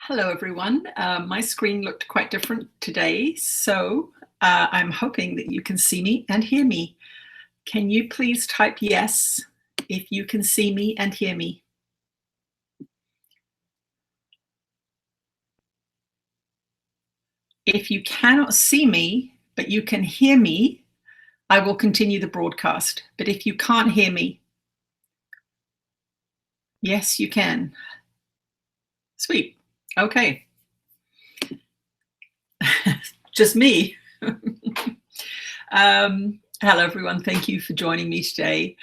Hello, everyone. My screen looked quite different today, so I'm hoping that you can see me and hear me. Can you please type yes if you can see me and hear me? If you cannot see me, but you can hear me, I will continue the broadcast. But if you can't hear me, yes, you can. Sweet. Okay. Just me. Hello, everyone. Thank you for joining me today.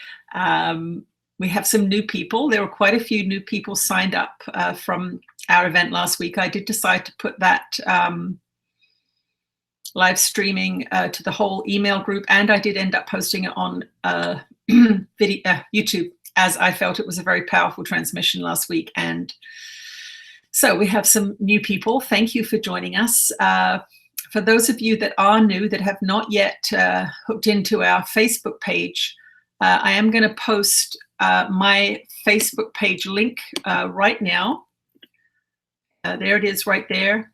We have some new people. There were quite a few new people signed up from our event last week. I did decide to put that live streaming to the whole email group, and I did end up posting it on YouTube, as I felt it was a very powerful transmission last week. And so we have some new people. Thank you for joining us. For those of you that are new, that have not yet hooked into our Facebook page, I am going to post my Facebook page link right now. There it is right there.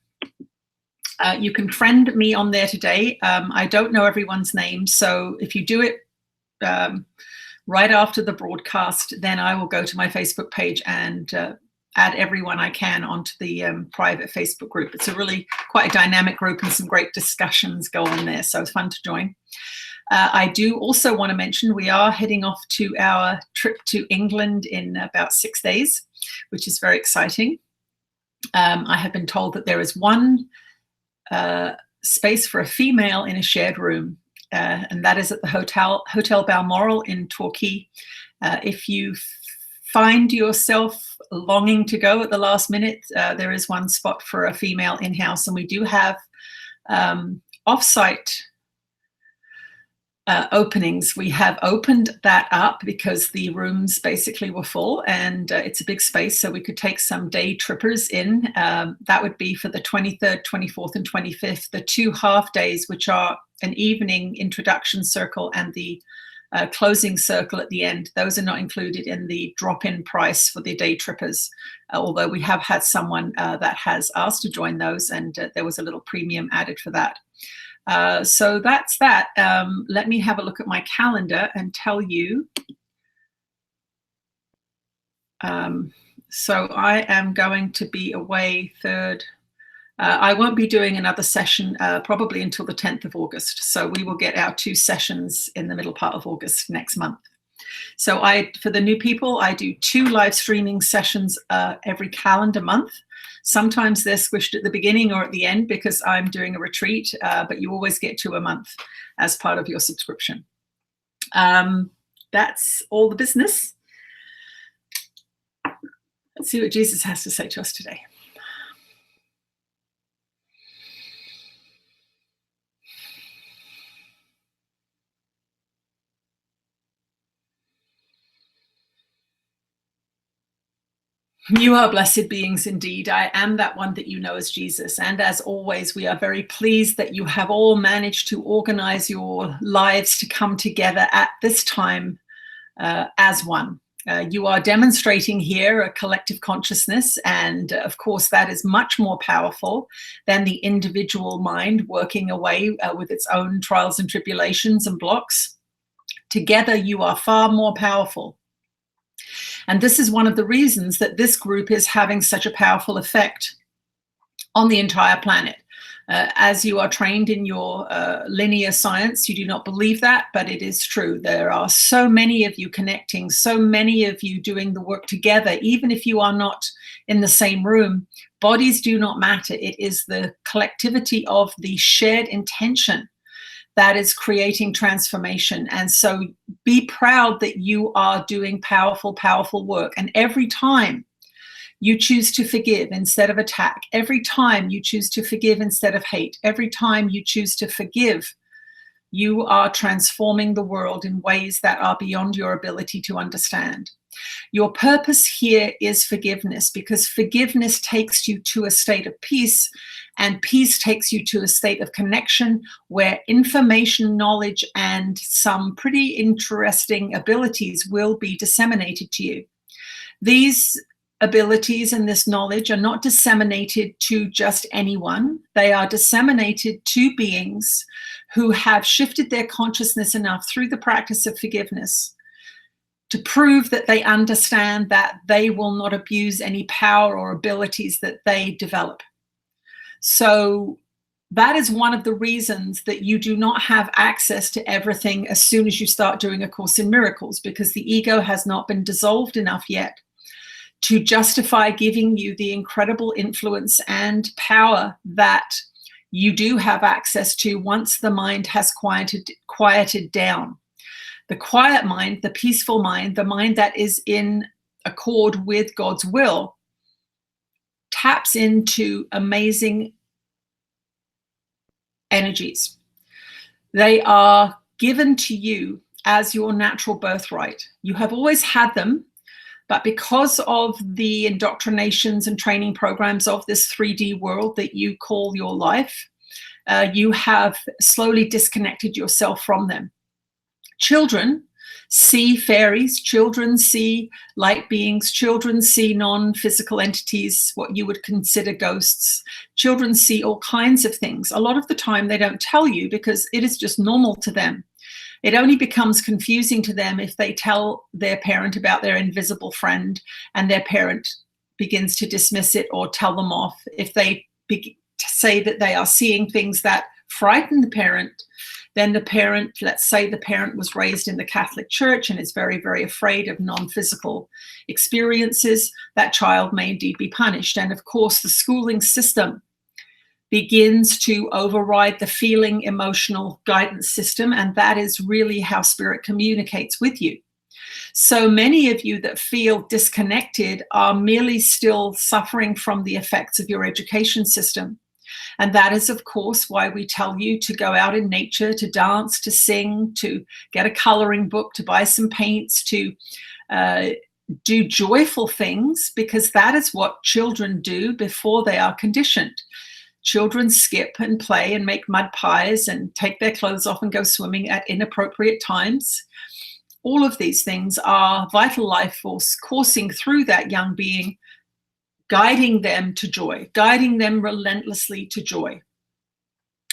You can friend me on there today. I don't know everyone's name, so if you do it right after the broadcast, then I will go to my Facebook page and add everyone I can onto the private Facebook group. It's a really quite a dynamic group and some great discussions go on there, so it's fun to join. I do also want to mention we are heading off to our trip to England in about 6 days, which is very exciting. I have been told that there is one space for a female in a shared room, and that is at the Hotel Balmoral in Torquay. If you find yourself longing to go at the last minute, there is one spot for a female in-house, and we do have off-site openings. We have opened that up because the rooms basically were full, and it's a big space, so we could take some day trippers in. That would be for the 23rd, 24th, and 25th, the 2 half days, which are an evening introduction circle and the closing circle at the end. Those are not included in the drop-in price for the day trippers, although we have had someone that has asked to join those, and there was a little premium added for that. So that's that. Let me have a look at my calendar and tell you. So I am going to be away 3rd. I won't be doing another session probably until the 10th of August. So we will get our 2 sessions in the middle part of August next month. So for the new people, I do 2 live streaming sessions every calendar month. Sometimes they're squished at the beginning or at the end because I'm doing a retreat, but you always get 2 a month as part of your subscription. That's all the business. Let's see what Jesus has to say to us today. You are blessed beings indeed. I am that one that you know as Jesus. And as always, we are very pleased that you have all managed to organize your lives to come together at this time as one. You are demonstrating here a collective consciousness, and of course that is much more powerful than the individual mind working away with its own trials and tribulations and blocks. Together you are far more powerful. And this is one of the reasons that this group is having such a powerful effect on the entire planet. As you are trained in your linear science, you do not believe that, but it is true. There are so many of you connecting, so many of you doing the work together, even if you are not in the same room. Bodies do not matter. It is the collectivity of the shared intention that is creating transformation. And so be proud that you are doing powerful, powerful work. And every time you choose to forgive instead of attack, every time you choose to forgive instead of hate, every time you choose to forgive, you are transforming the world in ways that are beyond your ability to understand. Your purpose here is forgiveness, because forgiveness takes you to a state of peace, and peace takes you to a state of connection where information, knowledge, and some pretty interesting abilities will be disseminated to you. These abilities and this knowledge are not disseminated to just anyone. They are disseminated to beings who have shifted their consciousness enough through the practice of forgiveness to prove that they understand that they will not abuse any power or abilities that they develop. So that is one of the reasons that you do not have access to everything as soon as you start doing A Course in Miracles, because the ego has not been dissolved enough yet to justify giving you the incredible influence and power that you do have access to once the mind has quieted down. The quiet mind, the peaceful mind, the mind that is in accord with God's will, taps into amazing energies. They are given to you as your natural birthright. You have always had them, but because of the indoctrinations and training programs of this 3D world that you call your life, you have slowly disconnected yourself from them. Children see fairies, children see light beings, children see non-physical entities, what you would consider ghosts. Children see all kinds of things. A lot of the time they don't tell you because it is just normal to them. It only becomes confusing to them if they tell their parent about their invisible friend and their parent begins to dismiss it or tell them off. If they say that they are seeing things that frighten the parent, then the parent, let's say the parent was raised in the Catholic Church and is very, very afraid of non-physical experiences, that child may indeed be punished. And of course, the schooling system begins to override the feeling, emotional guidance system, and that is really how spirit communicates with you. So many of you that feel disconnected are merely still suffering from the effects of your education system. And that is, of course, why we tell you to go out in nature, to dance, to sing, to get a coloring book, to buy some paints, to do joyful things, because that is what children do before they are conditioned. Children skip and play and make mud pies and take their clothes off and go swimming at inappropriate times. All of these things are vital life force coursing through that young being, guiding them to joy, guiding them relentlessly to joy.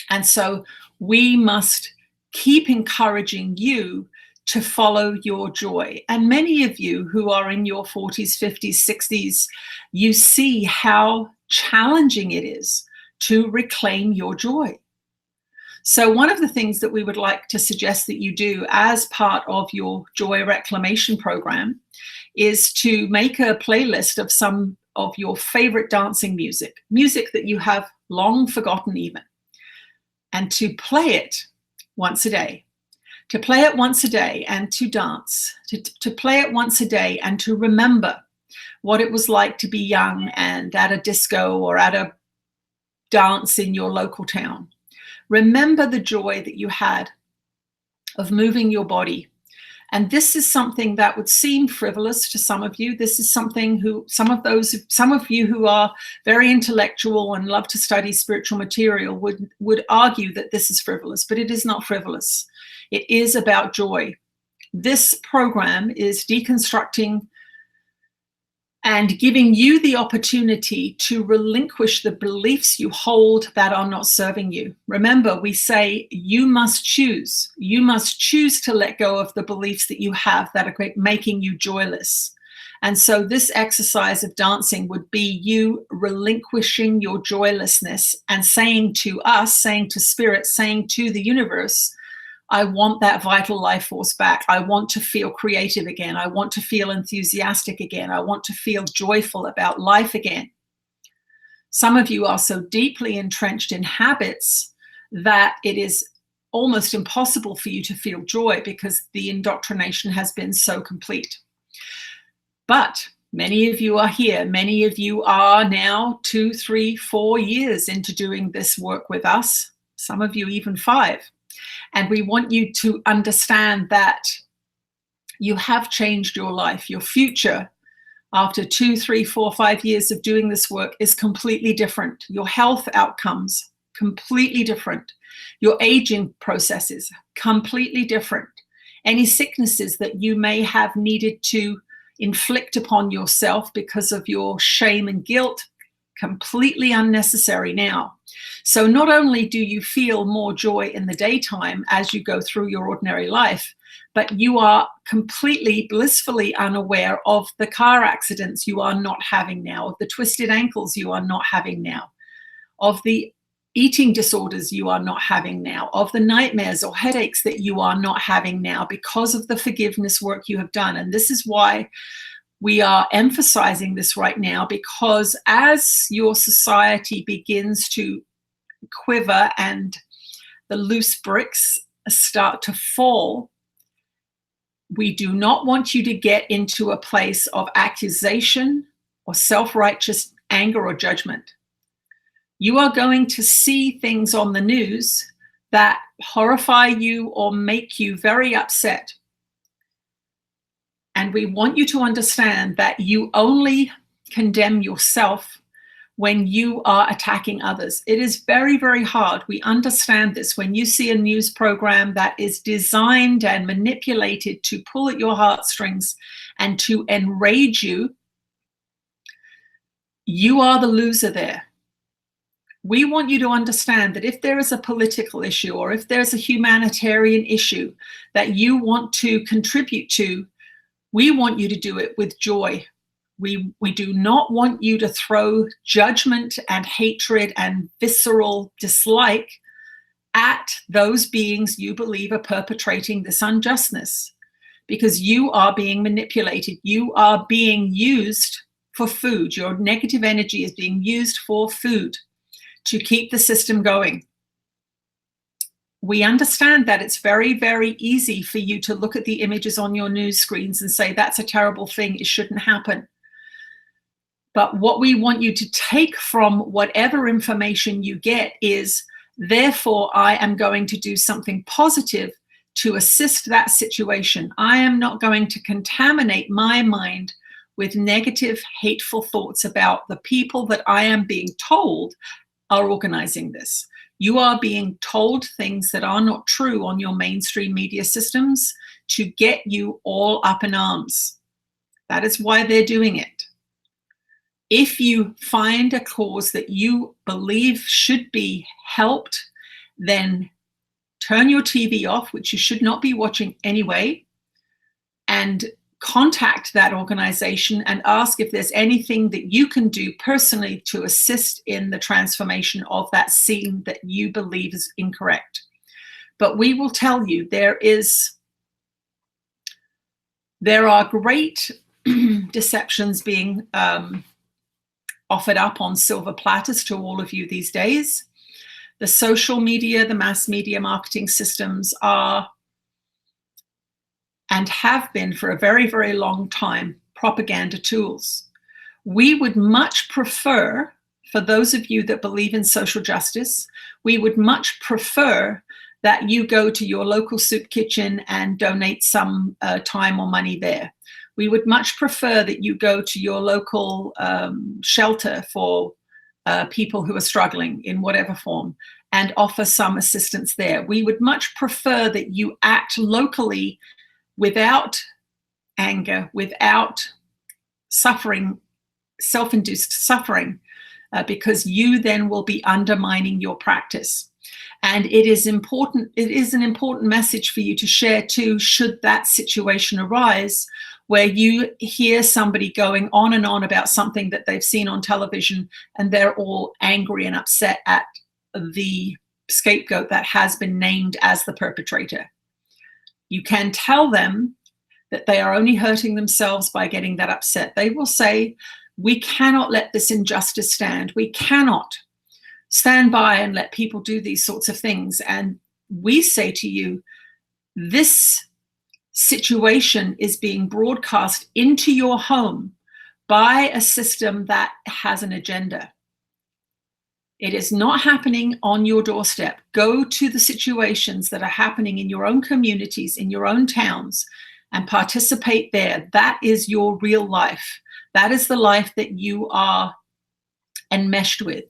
And so we must keep encouraging you to follow your joy. And many of you who are in your 40s, 50s, 60s, you see how challenging it is to reclaim your joy. So one of the things that we would like to suggest that you do as part of your joy reclamation program is to make a playlist of some of your favorite dancing music that you have long forgotten even, and to play it once a day. To play it once a day and to dance, to play it once a day and to remember what it was like to be young and at a disco or at a dance in your local town. Remember the joy that you had of moving your body. And this is something that would seem frivolous to some of you. This is something some of you who are very intellectual and love to study spiritual material would argue that this is frivolous, but it is not frivolous. It is about joy. This program is deconstructing and giving you the opportunity to relinquish the beliefs you hold that are not serving you. Remember, we say you must choose. You must choose to let go of the beliefs that you have that are making you joyless. And so this exercise of dancing would be you relinquishing your joylessness and saying to us, saying to spirit, saying to the universe, I want that vital life force back. I want to feel creative again. I want to feel enthusiastic again. I want to feel joyful about life again. Some of you are so deeply entrenched in habits that it is almost impossible for you to feel joy because the indoctrination has been so complete. But many of you are here. Many of you are now 2, 3, 4 years into doing this work with us. Some of you even 5. And we want you to understand that you have changed your life. Your future after 2, 3, 4, 5 years of doing this work is completely different. Your health outcomes, completely different. Your aging processes, completely different. Any sicknesses that you may have needed to inflict upon yourself because of your shame and guilt. Completely unnecessary now. So not only do you feel more joy in the daytime as you go through your ordinary life, but you are completely blissfully unaware of the car accidents you are not having now, of the twisted ankles you are not having now, of the eating disorders you are not having now, of the nightmares or headaches that you are not having now because of the forgiveness work you have done. And this is why we are emphasizing this right now, because as your society begins to quiver and the loose bricks start to fall, we do not want you to get into a place of accusation or self-righteous anger or judgment. You are going to see things on the news that horrify you or make you very upset. And we want you to understand that you only condemn yourself when you are attacking others. It is very, very hard. We understand this. When you see a news program that is designed and manipulated to pull at your heartstrings and to enrage you, you are the loser there. We want you to understand that if there is a political issue or if there's a humanitarian issue that you want to contribute to, we want you to do it with joy. We do not want you to throw judgment and hatred and visceral dislike at those beings you believe are perpetrating this unjustness, because you are being manipulated. You are being used for food. Your negative energy is being used for food to keep the system going. We understand that it's very, very easy for you to look at the images on your news screens and say, that's a terrible thing, it shouldn't happen. But what we want you to take from whatever information you get is, therefore, I am going to do something positive to assist that situation. I am not going to contaminate my mind with negative, hateful thoughts about the people that I am being told are organizing this. You are being told things that are not true on your mainstream media systems to get you all up in arms. That is why they're doing it. If you find a cause that you believe should be helped, then turn your TV off, which you should not be watching anyway, and contact that organization and ask if there's anything that you can do personally to assist in the transformation of that scene that you believe is incorrect. But we will tell you there are great deceptions being offered up on silver platters to all of you these days. The social media, the mass media marketing systems are and have been for a very, very long time propaganda tools. We would much prefer, for those of you that believe in social justice, we would much prefer that you go to your local soup kitchen and donate some time or money there. We would much prefer that you go to your local shelter for people who are struggling in whatever form and offer some assistance there. We would much prefer that you act locally without anger, without suffering, self-induced suffering, because you then will be undermining your practice. And it is important, it is an important message for you to share too, should that situation arise where you hear somebody going on and on about something that they've seen on television and they're all angry and upset at the scapegoat that has been named as the perpetrator. You can tell them that they are only hurting themselves by getting that upset. They will say, we cannot let this injustice stand. We cannot stand by and let people do these sorts of things. And we say to you, this situation is being broadcast into your home by a system that has an agenda. It is not happening on your doorstep. Go to the situations that are happening in your own communities, in your own towns, and participate there. That is your real life. That is the life that you are enmeshed with.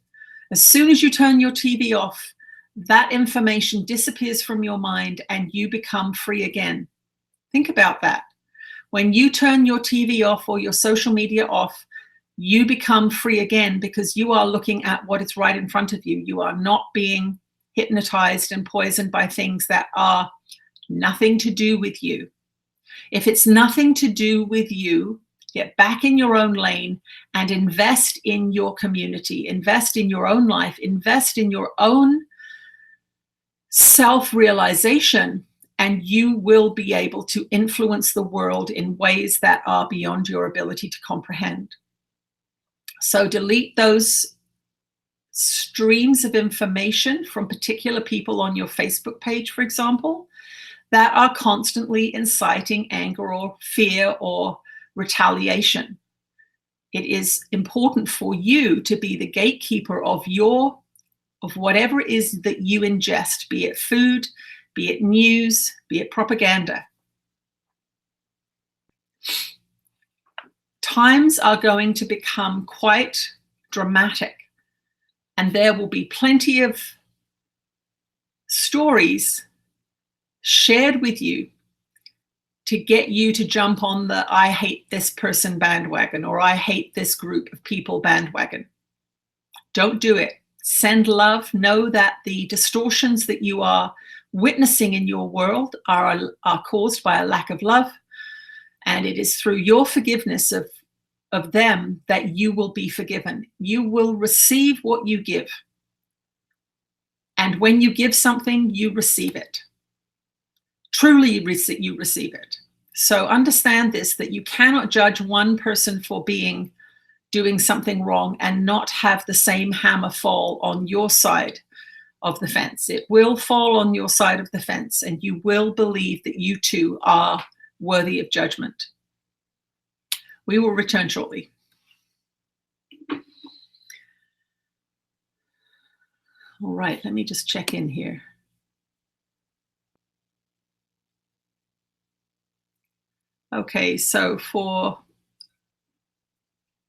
As soon as you turn your TV off, that information disappears from your mind and you become free again. Think about that. When you turn your TV off or your social media off, you become free again, because you are looking at what is right in front of you. You are not being hypnotized and poisoned by things that are nothing to do with you. If it's nothing to do with you, get back in your own lane and invest in your community, invest in your own life, invest in your own self-realization, and you will be able to influence the world in ways that are beyond your ability to comprehend. So delete those streams of information from particular people on your Facebook page, for example, that are constantly inciting anger or fear or retaliation. It is important for you to be the gatekeeper of whatever it is that you ingest, be it food, be it news, be it propaganda. Times are going to become quite dramatic, and there will be plenty of stories shared with you to get you to jump on the I hate this person bandwagon, or I hate this group of people bandwagon. Don't do it. Send love. Know that the distortions that you are witnessing in your world are caused by a lack of love. And it is through your forgiveness of them that you will be forgiven. You will receive what you give. And when you give something, you receive it. Truly, you receive it. So understand this, that you cannot judge one person for doing something wrong and not have the same hammer fall on your side of the fence. It will fall on your side of the fence, and you will believe that you too are worthy of judgment. We will return shortly. All right, let me just check in here. Okay, so for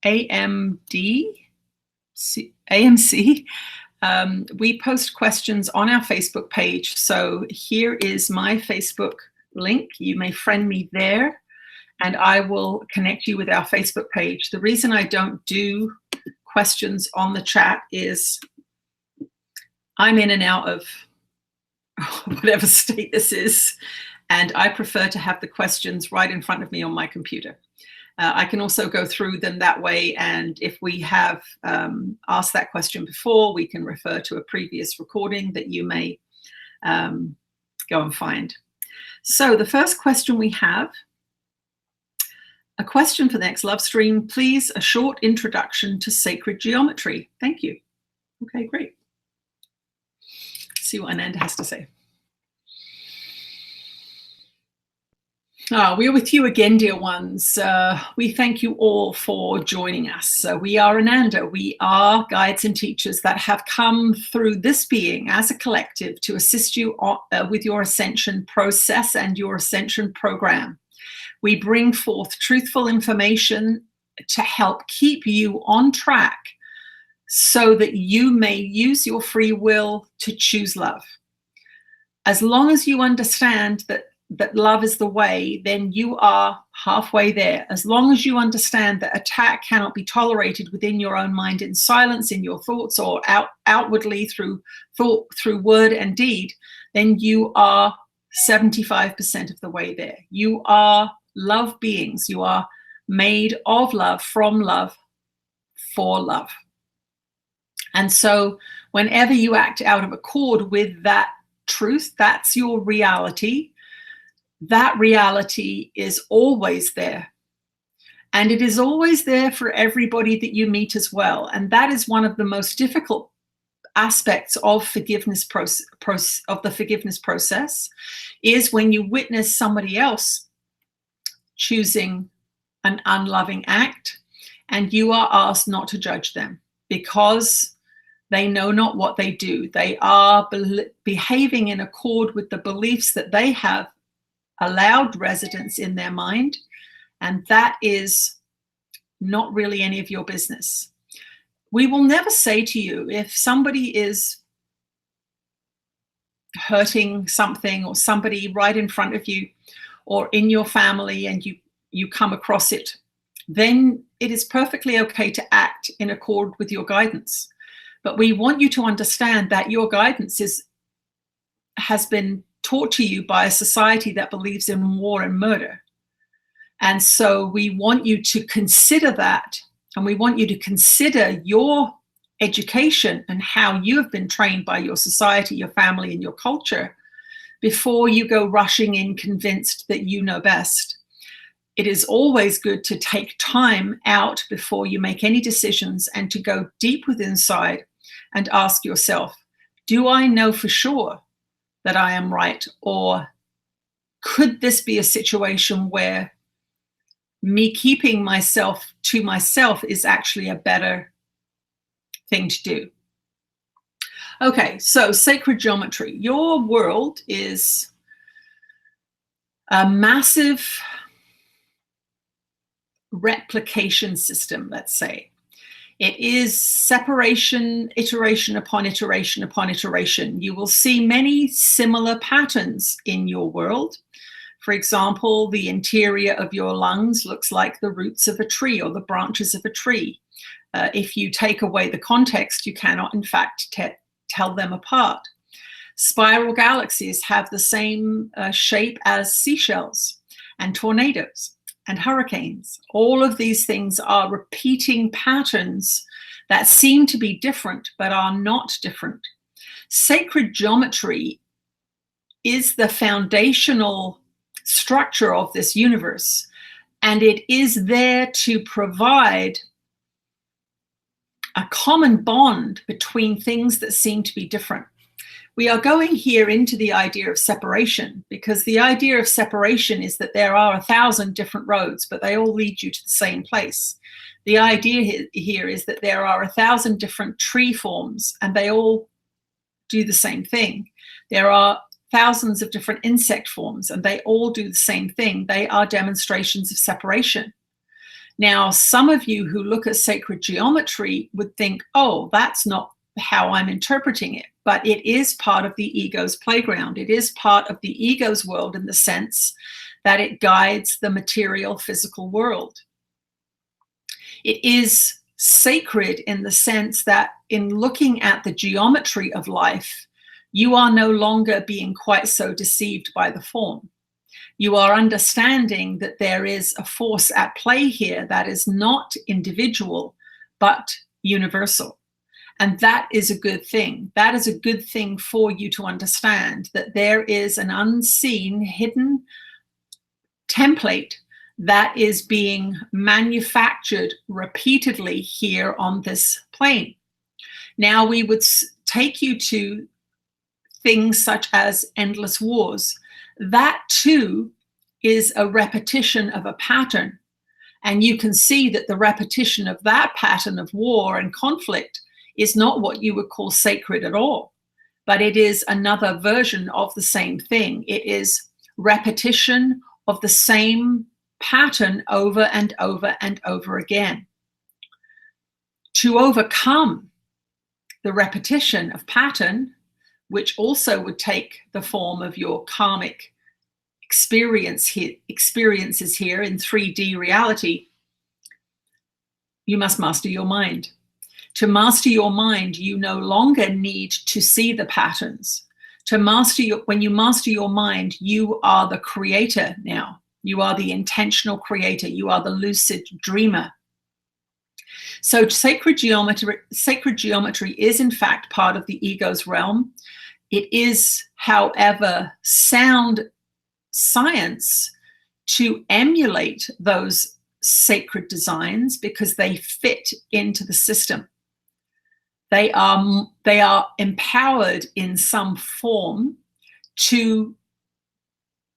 AMC, we post questions on our Facebook page. So here is my Facebook link. You may friend me there, and I will connect you with our Facebook page. The reason I don't do questions on the chat is I'm in and out of whatever state this is, and I prefer to have the questions right in front of me on my computer. I can also go through them that way, and if we have asked that question before, we can refer to a previous recording that you may go and find. So the first question we have, a question for the next love stream, please, a short introduction to sacred geometry. Thank you. Okay, great. Let's see what Ananda has to say. We're with you again, dear ones. We thank you all for joining us. We are Ananda. We are guides and teachers that have come through this being as a collective to assist you with your ascension process and your ascension program. We bring forth truthful information to help keep you on track so that you may use your free will to choose love. As long as you understand that love is the way, then you are halfway there. As long as you understand that attack cannot be tolerated within your own mind in silence, in your thoughts, or outwardly through thought, through word and deed, then you are 75% of the way there. You are love beings. You are made of love, from love, for love. And so whenever you act out of accord with that truth, that's your reality. That reality is always there. And it is always there for everybody that you meet as well. And that is one of the most difficult aspects of forgiveness of the forgiveness process, is when you witness somebody else choosing an unloving act, and you are asked not to judge them because they know not what they do. They are behaving in accord with the beliefs that they have allowed residence in their mind, and that is not really any of your business. We will never say to you, if somebody is hurting something, or somebody right in front of you or in your family, and you come across it, then it is perfectly okay to act in accord with your guidance. But we want you to understand that your guidance has been taught to you by a society that believes in war and murder. And so we want you to consider that, and we want you to consider your education and how you have been trained by your society, your family, and your culture before you go rushing in convinced that you know best. It is always good to take time out before you make any decisions and to go deep within inside and ask yourself, do I know for sure that I am right? Or could this be a situation where me keeping myself to myself is actually a better thing to do? Okay, so sacred geometry. Your world is a massive replication system, let's say. It is separation, iteration upon iteration upon iteration. You will see many similar patterns in your world. For example, the interior of your lungs looks like the roots of a tree or the branches of a tree. If you take away the context, you cannot, in fact, tell them apart. Spiral galaxies have the same shape as seashells and tornadoes and hurricanes. All of these things are repeating patterns that seem to be different, but are not different. Sacred geometry is the foundational structure of this universe, and it is there to provide a common bond between things that seem to be different. We are going here into the idea of separation, because the idea of separation is that there are 1,000 different roads, but they all lead you to the same place. The idea here is that there are 1,000 different tree forms, and they all do the same thing. There are thousands of different insect forms, and they all do the same thing. They are demonstrations of separation. Now, some of you who look at sacred geometry would think, oh, that's not how I'm interpreting it. But it is part of the ego's playground. It is part of the ego's world in the sense that it guides the material physical world. It is sacred in the sense that in looking at the geometry of life, you are no longer being quite so deceived by the form. You are understanding that there is a force at play here that is not individual, but universal. And that is a good thing. That is a good thing for you to understand, that there is an unseen, hidden template that is being manufactured repeatedly here on this plane. Now, we would take you to things such as endless wars. That too is a repetition of a pattern. And you can see that the repetition of that pattern of war and conflict is not what you would call sacred at all, but it is another version of the same thing. It is repetition of the same pattern over and over and over again. To overcome the repetition of pattern, which also would take the form of your karmic experiences here in 3D reality, you must master your mind. To master your mind, you no longer need to see the patterns. When you master your mind, you are the creator now. You are the intentional creator. You are the lucid dreamer. So sacred geometry is in fact part of the ego's realm. It is, however, sound science to emulate those sacred designs because they fit into the system. They are empowered in some form to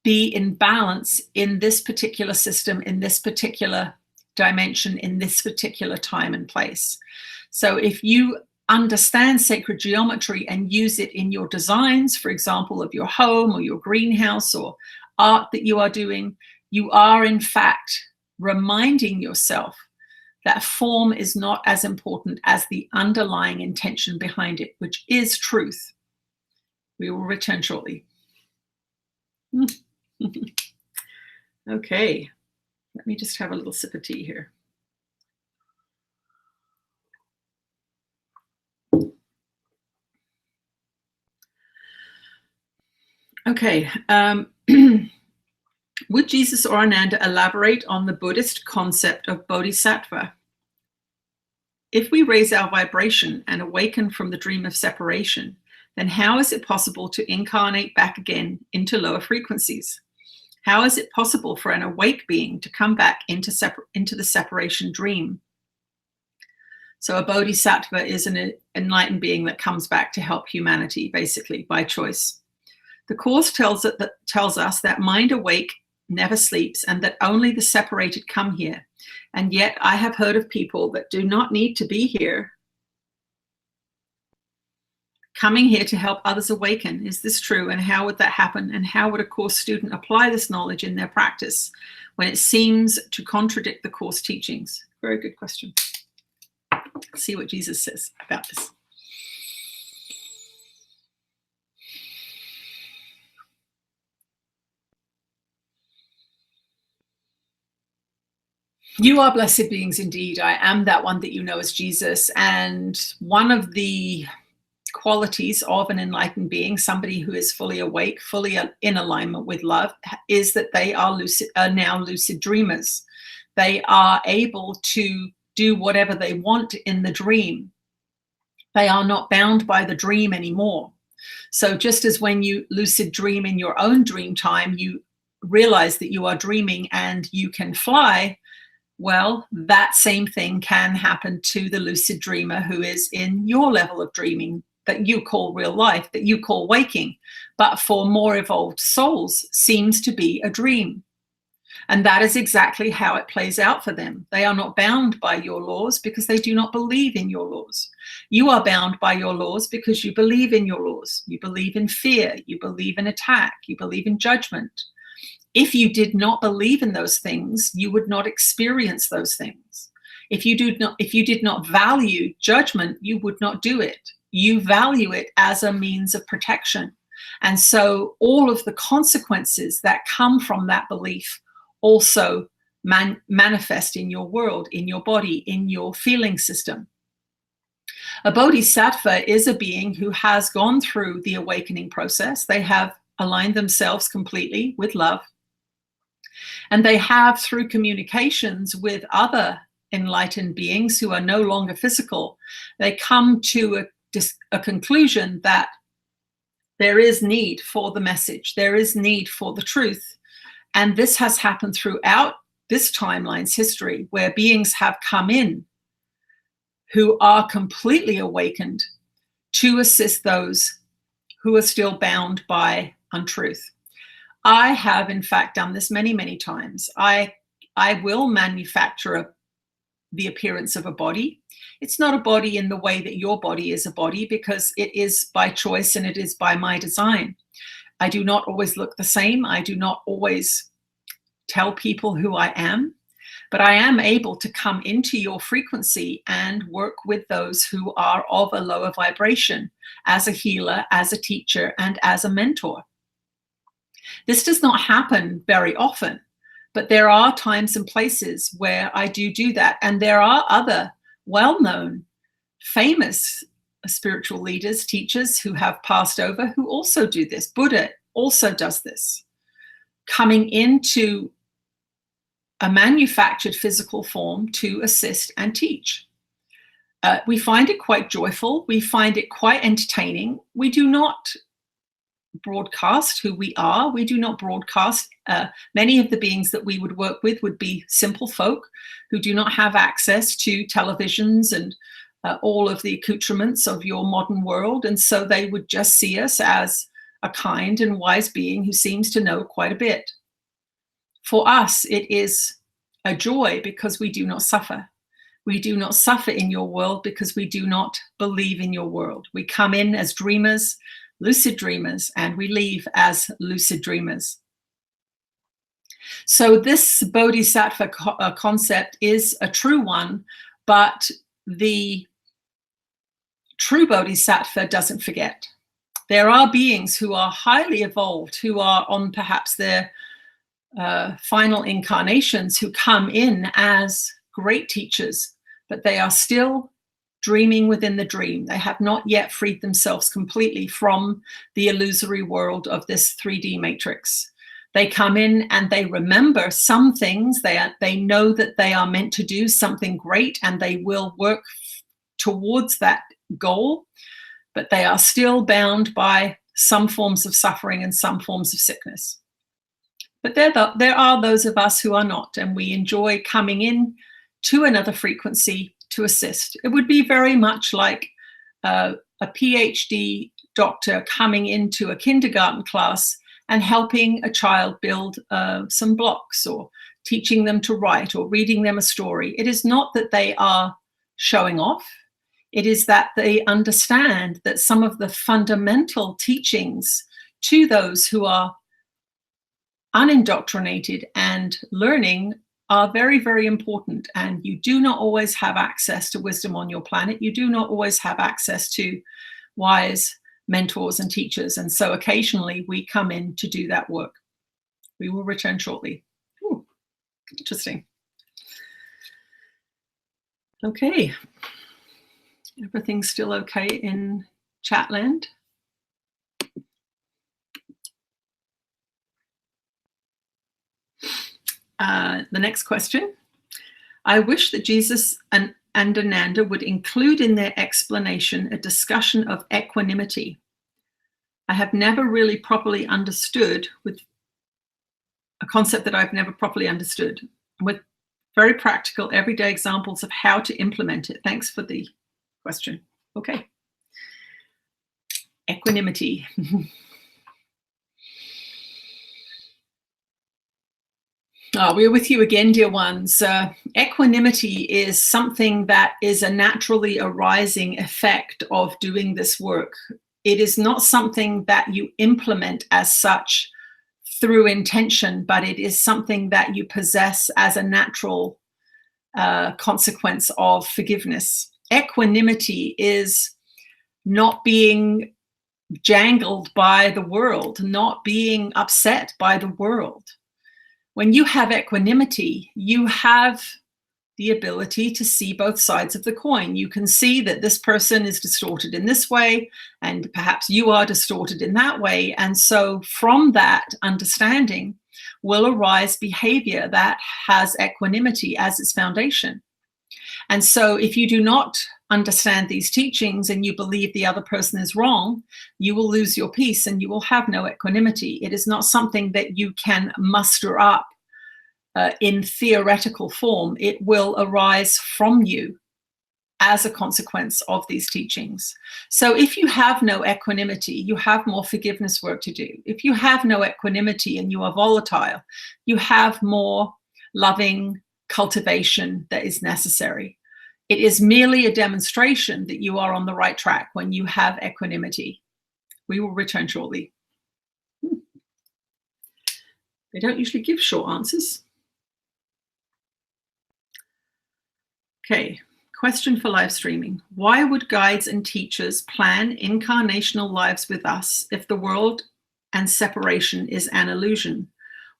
be in balance in this particular system, in this particular dimension, in this particular time and place. So if you understand sacred geometry and use it in your designs, for example, of your home or your greenhouse or art that you are doing, you are in fact reminding yourself that form is not as important as the underlying intention behind it, which is truth. We will return shortly. Okay, Let me just have a little sip of tea here. Okay. Would Jesus or Ananda elaborate on the Buddhist concept of bodhisattva? If we raise our vibration and awaken from the dream of separation, then how is it possible to incarnate back again into lower frequencies? How is it possible for an awake being to come back into the separation dream? So a bodhisattva is an enlightened being that comes back to help humanity, basically, by choice. The Course tells us that mind awake never sleeps and that only the separated come here. And yet I have heard of people that do not need to be here, coming here to help others awaken. Is this true? And how would that happen? And how would a Course student apply this knowledge in their practice when it seems to contradict the Course teachings? Very good question. Let's see what Jesus says about this. You are blessed beings indeed. I am that one that you know as Jesus. And one of the qualities of an enlightened being, somebody who is fully awake, fully in alignment with love, is that they are now lucid dreamers. They are able to do whatever they want in the dream. They are not bound by the dream anymore. So just as when you lucid dream in your own dream time, you realize that you are dreaming and you can fly, well, that same thing can happen to the lucid dreamer who is in your level of dreaming that you call real life, that you call waking, but for more evolved souls seems to be a dream. And that is exactly how it plays out for them. They are not bound by your laws because they do not believe in your laws. You are bound by your laws because you believe in your laws. You believe in fear. You believe in attack. You believe in judgment. If you did not believe in those things, you would not experience those things. If you did not value judgment, you would not do it. You value it as a means of protection. And so all of the consequences that come from that belief also manifest in your world, in your body, in your feeling system. A bodhisattva is a being who has gone through the awakening process. They have aligned themselves completely with love. And they have, through communications with other enlightened beings who are no longer physical, they come to a conclusion that there is need for the message. There is need for the truth. And this has happened throughout this timeline's history, where beings have come in who are completely awakened to assist those who are still bound by untruth. I have, in fact, done this many, many times. I will manufacture the appearance of a body. It's not a body in the way that your body is a body, because it is by choice and it is by my design. I do not always look the same. I do not always tell people who I am, but I am able to come into your frequency and work with those who are of a lower vibration as a healer, as a teacher, and as a mentor. This does not happen very often, but there are times and places where I do that. And there are other well-known, famous spiritual leaders, teachers who have passed over who also do this. Buddha also does this, coming into a manufactured physical form to assist and teach. We find it quite joyful. We find it quite entertaining. We do not broadcast who we are. We do not broadcast. Many of the beings that we would work with would be simple folk who do not have access to televisions and all of the accoutrements of your modern world. And so they would just see us as a kind and wise being who seems to know quite a bit. For us, it is a joy because we do not suffer. We do not suffer in your world because we do not believe in your world. We come in as dreamers, lucid dreamers, and we leave as lucid dreamers. So this bodhisattva concept is a true one, but the true bodhisattva doesn't forget. There are beings who are highly evolved, who are on perhaps their final incarnations who come in as great teachers, but they are still dreaming within the dream. They have not yet freed themselves completely from the illusory world of this 3D matrix. They come in and they remember some things. They know that they are meant to do something great, and they will work towards that goal, but they are still bound by some forms of suffering and some forms of sickness. But there are those of us who are not, and we enjoy coming in to another frequency to assist. It would be very much like a PhD doctor coming into a kindergarten class and helping a child build some blocks, or teaching them to write, or reading them a story. It is not that they are showing off. It is that they understand that some of the fundamental teachings to those who are unindoctrinated and learning are very, very important. And you do not always have access to wisdom on your planet. You do not always have access to wise mentors and teachers. And so occasionally we come in to do that work. We will return shortly. Ooh, interesting. Okay. Everything's still okay in Chatland? The next question. I wish that Jesus and Ananda would include in their explanation a discussion of equanimity. I have never really properly understood, with a concept that I've never properly understood, with very practical everyday examples of how to implement it. Thanks for the question. Okay. Equanimity. We're with you again, dear ones. Equanimity is something that is a naturally arising effect of doing this work. It is not something that you implement as such through intention, but it is something that you possess as a natural consequence of forgiveness. Equanimity is not being jangled by the world, not being upset by the world. When you have equanimity, you have the ability to see both sides of the coin. You can see that this person is distorted in this way, and perhaps you are distorted in that way. And so from that understanding will arise behavior that has equanimity as its foundation. And so if you do not understand these teachings and you believe the other person is wrong, you will lose your peace and you will have no equanimity. It is not something that you can muster up in theoretical form. It will arise from you as a consequence of these teachings. So if you have no equanimity, you have more forgiveness work to do. If you have no equanimity and you are volatile, you have more loving cultivation that is necessary. It is merely a demonstration that you are on the right track when you have equanimity. We will return shortly. They don't usually give short answers. Okay, question for live streaming. Why would guides and teachers plan incarnational lives with us if the world and separation is an illusion?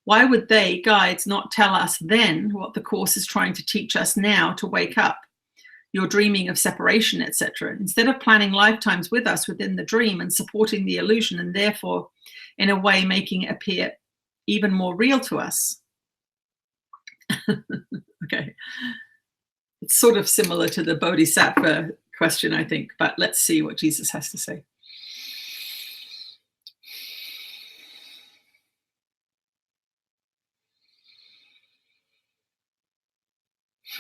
Why would they, guides, not tell us then what the Course is trying to teach us now to wake up? You're dreaming of separation, etc. Instead of planning lifetimes with us within the dream and supporting the illusion, and therefore, in a way, making it appear even more real to us. Okay. It's sort of similar to the Bodhisattva question, I think, but let's see what Jesus has to say.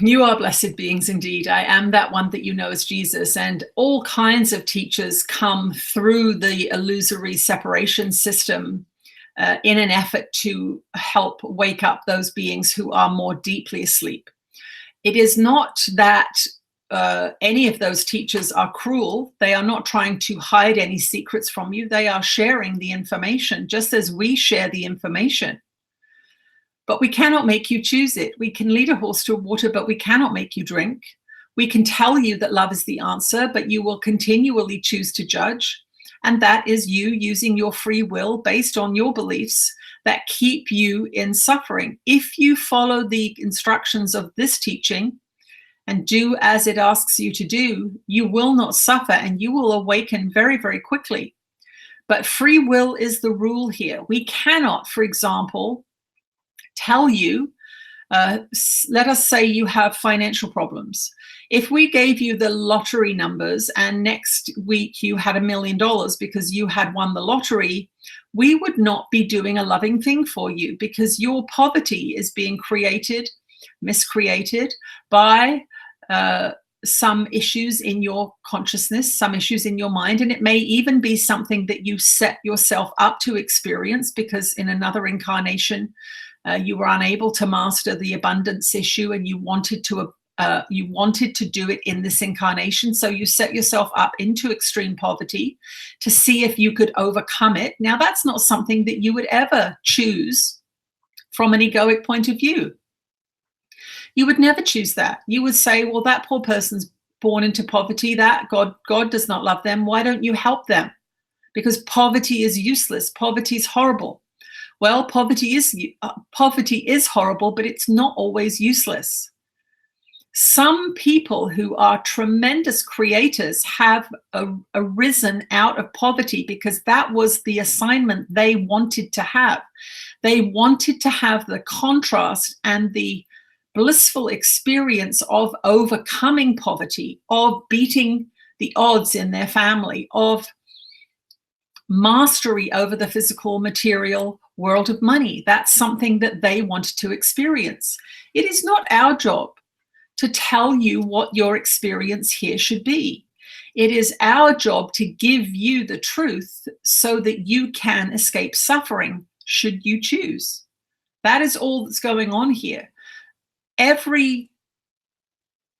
You are blessed beings indeed. I am that one that you know as Jesus, and all kinds of teachers come through the illusory separation system in an effort to help wake up those beings who are more deeply asleep. It is not that any of those teachers are cruel. They are not trying to hide any secrets from you. They are sharing the information just as we share the information. But we cannot make you choose it. We can lead a horse to water, but we cannot make you drink. We can tell you that love is the answer, but you will continually choose to judge. And that is you using your free will based on your beliefs that keep you in suffering. If you follow the instructions of this teaching and do as it asks you to do, you will not suffer and you will awaken very, very quickly. But free will is the rule here. We cannot, for example, tell you, let us say you have financial problems. If we gave you the lottery numbers and next week you had $1 million because you had won the lottery, we would not be doing a loving thing for you, because your poverty is being miscreated by some issues in your consciousness, some issues in your mind, and it may even be something that you set yourself up to experience because in another incarnation you were unable to master the abundance issue and you wanted to do it in this incarnation. So you set yourself up into extreme poverty to see if you could overcome it. Now, that's not something that you would ever choose from an egoic point of view. You would never choose that. You would say, well, that poor person's born into poverty, that God does not love them. Why don't you help them? Because poverty is useless. Poverty is horrible. Well, poverty is horrible, but it's not always useless. Some people who are tremendous creators have arisen out of poverty because that was the assignment they wanted to have. They wanted to have the contrast and the blissful experience of overcoming poverty, of beating the odds in their family, of mastery over the physical material world of money. That's something that they wanted to experience. It is not our job to tell you what your experience here should be. It is our job to give you the truth so that you can escape suffering should you choose. That is all that's going on here. Every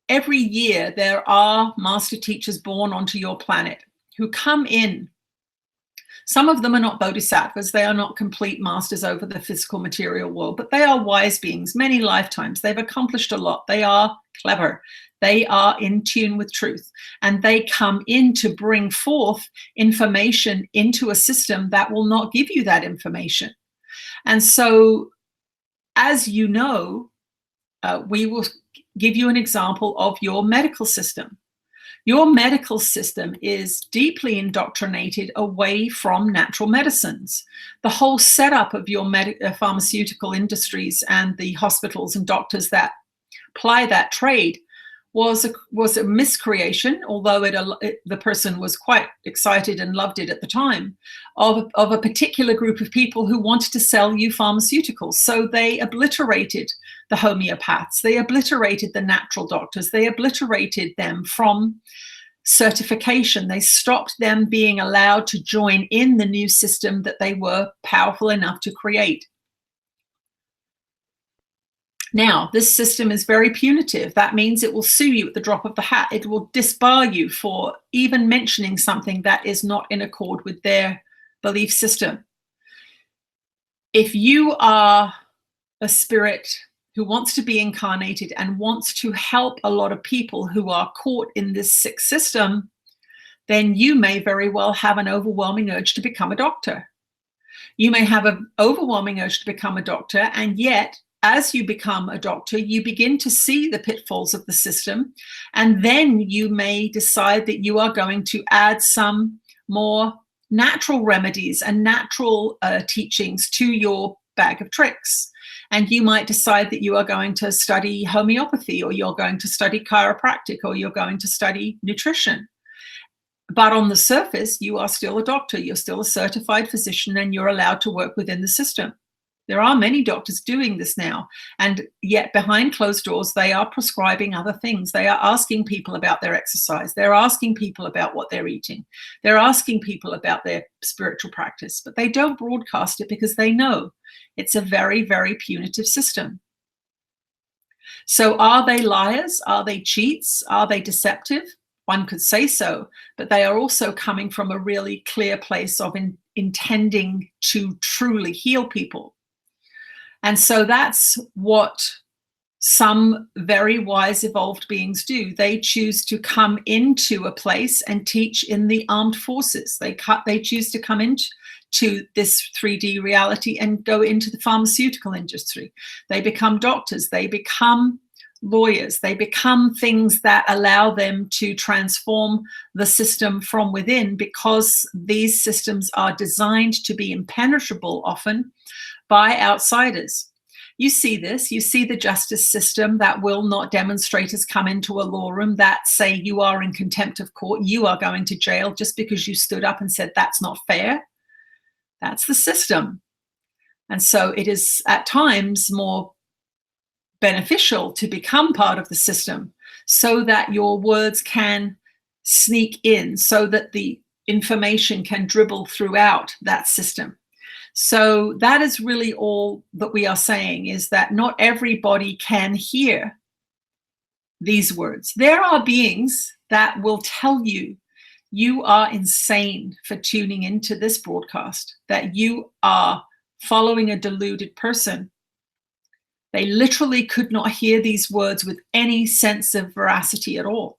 year there are master teachers born onto your planet who come in. Some of them are not bodhisattvas. They are not complete masters over the physical material world, but they are wise beings, many lifetimes. They've accomplished a lot. They are clever. They are in tune with truth. And they come in to bring forth information into a system that will not give you that information. And so, as you know, we will give you an example of your medical system. Your medical system is deeply indoctrinated away from natural medicines. The whole setup of your pharmaceutical industries and the hospitals and doctors that ply that trade was a miscreation, although the person was quite excited and loved it at the time, of a particular group of people who wanted to sell you pharmaceuticals. So they obliterated the homeopaths, they obliterated the natural doctors, they obliterated them from certification. They stopped them being allowed to join in the new system that they were powerful enough to create. Now, this system is very punitive. That means it will sue you at the drop of the hat. It will disbar you for even mentioning something that is not in accord with their belief system. If you are a spirit who wants to be incarnated and wants to help a lot of people who are caught in this sick system, then you may very well have an overwhelming urge to become a doctor. You may have an overwhelming urge to become a doctor, and yet, as you become a doctor, you begin to see the pitfalls of the system, and then you may decide that you are going to add some more natural remedies and natural teachings to your bag of tricks. And you might decide that you are going to study homeopathy, or you're going to study chiropractic, or you're going to study nutrition. But on the surface, you are still a doctor. You're still a certified physician, and you're allowed to work within the system. There are many doctors doing this now, and yet behind closed doors, they are prescribing other things. They are asking people about their exercise. They're asking people about what they're eating. They're asking people about their spiritual practice, but they don't broadcast it because they know it's a very, very punitive system. So are they liars? Are they cheats? Are they deceptive? One could say so, but they are also coming from a really clear place of intending to truly heal people. And so that's what some very wise evolved beings do. They choose to come into a place and teach in the armed forces. They choose to come into to this 3D reality and go into the pharmaceutical industry. They become doctors, they become lawyers, they become things that allow them to transform the system from within, because these systems are designed to be impenetrable often by outsiders. You see this, you see the justice system that will not demonstrators come into a law room that say you are in contempt of court, you are going to jail just because you stood up and said that's not fair. That's the system. And so it is at times more beneficial to become part of the system so that your words can sneak in, so that the information can dribble throughout that system. So that is really all that we are saying, is that not everybody can hear these words. There are beings that will tell you you are insane for tuning into this broadcast, that you are following a deluded person. They literally could not hear these words with any sense of veracity at all.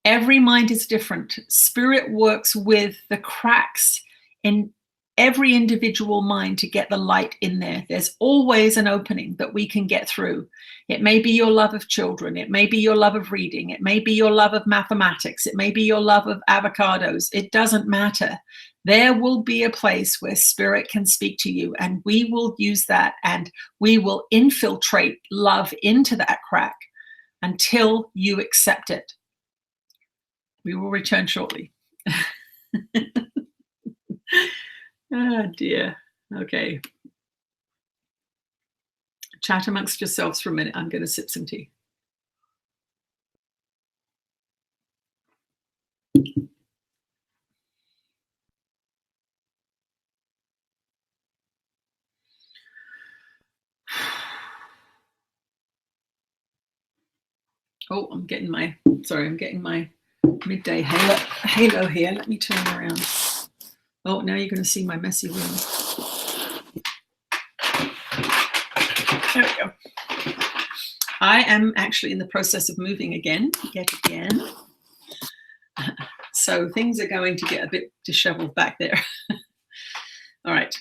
Every mind is different. Spirit works with the cracks in every individual mind to get the light in there. There's always an opening that we can get through. It may be your love of children. It may be your love of reading. It may be your love of mathematics. It may be your love of avocados. It doesn't matter. There will be a place where spirit can speak to you, and we will use that, and we will infiltrate love into that crack until you accept it. We will return shortly. Oh dear. Okay. Chat amongst yourselves for a minute. I'm going to sip some tea. Oh, I'm getting my midday halo here. Let me turn around. Oh, now you're going to see my messy room. There we go. I am actually in the process of moving yet again. So things are going to get a bit disheveled back there. All right.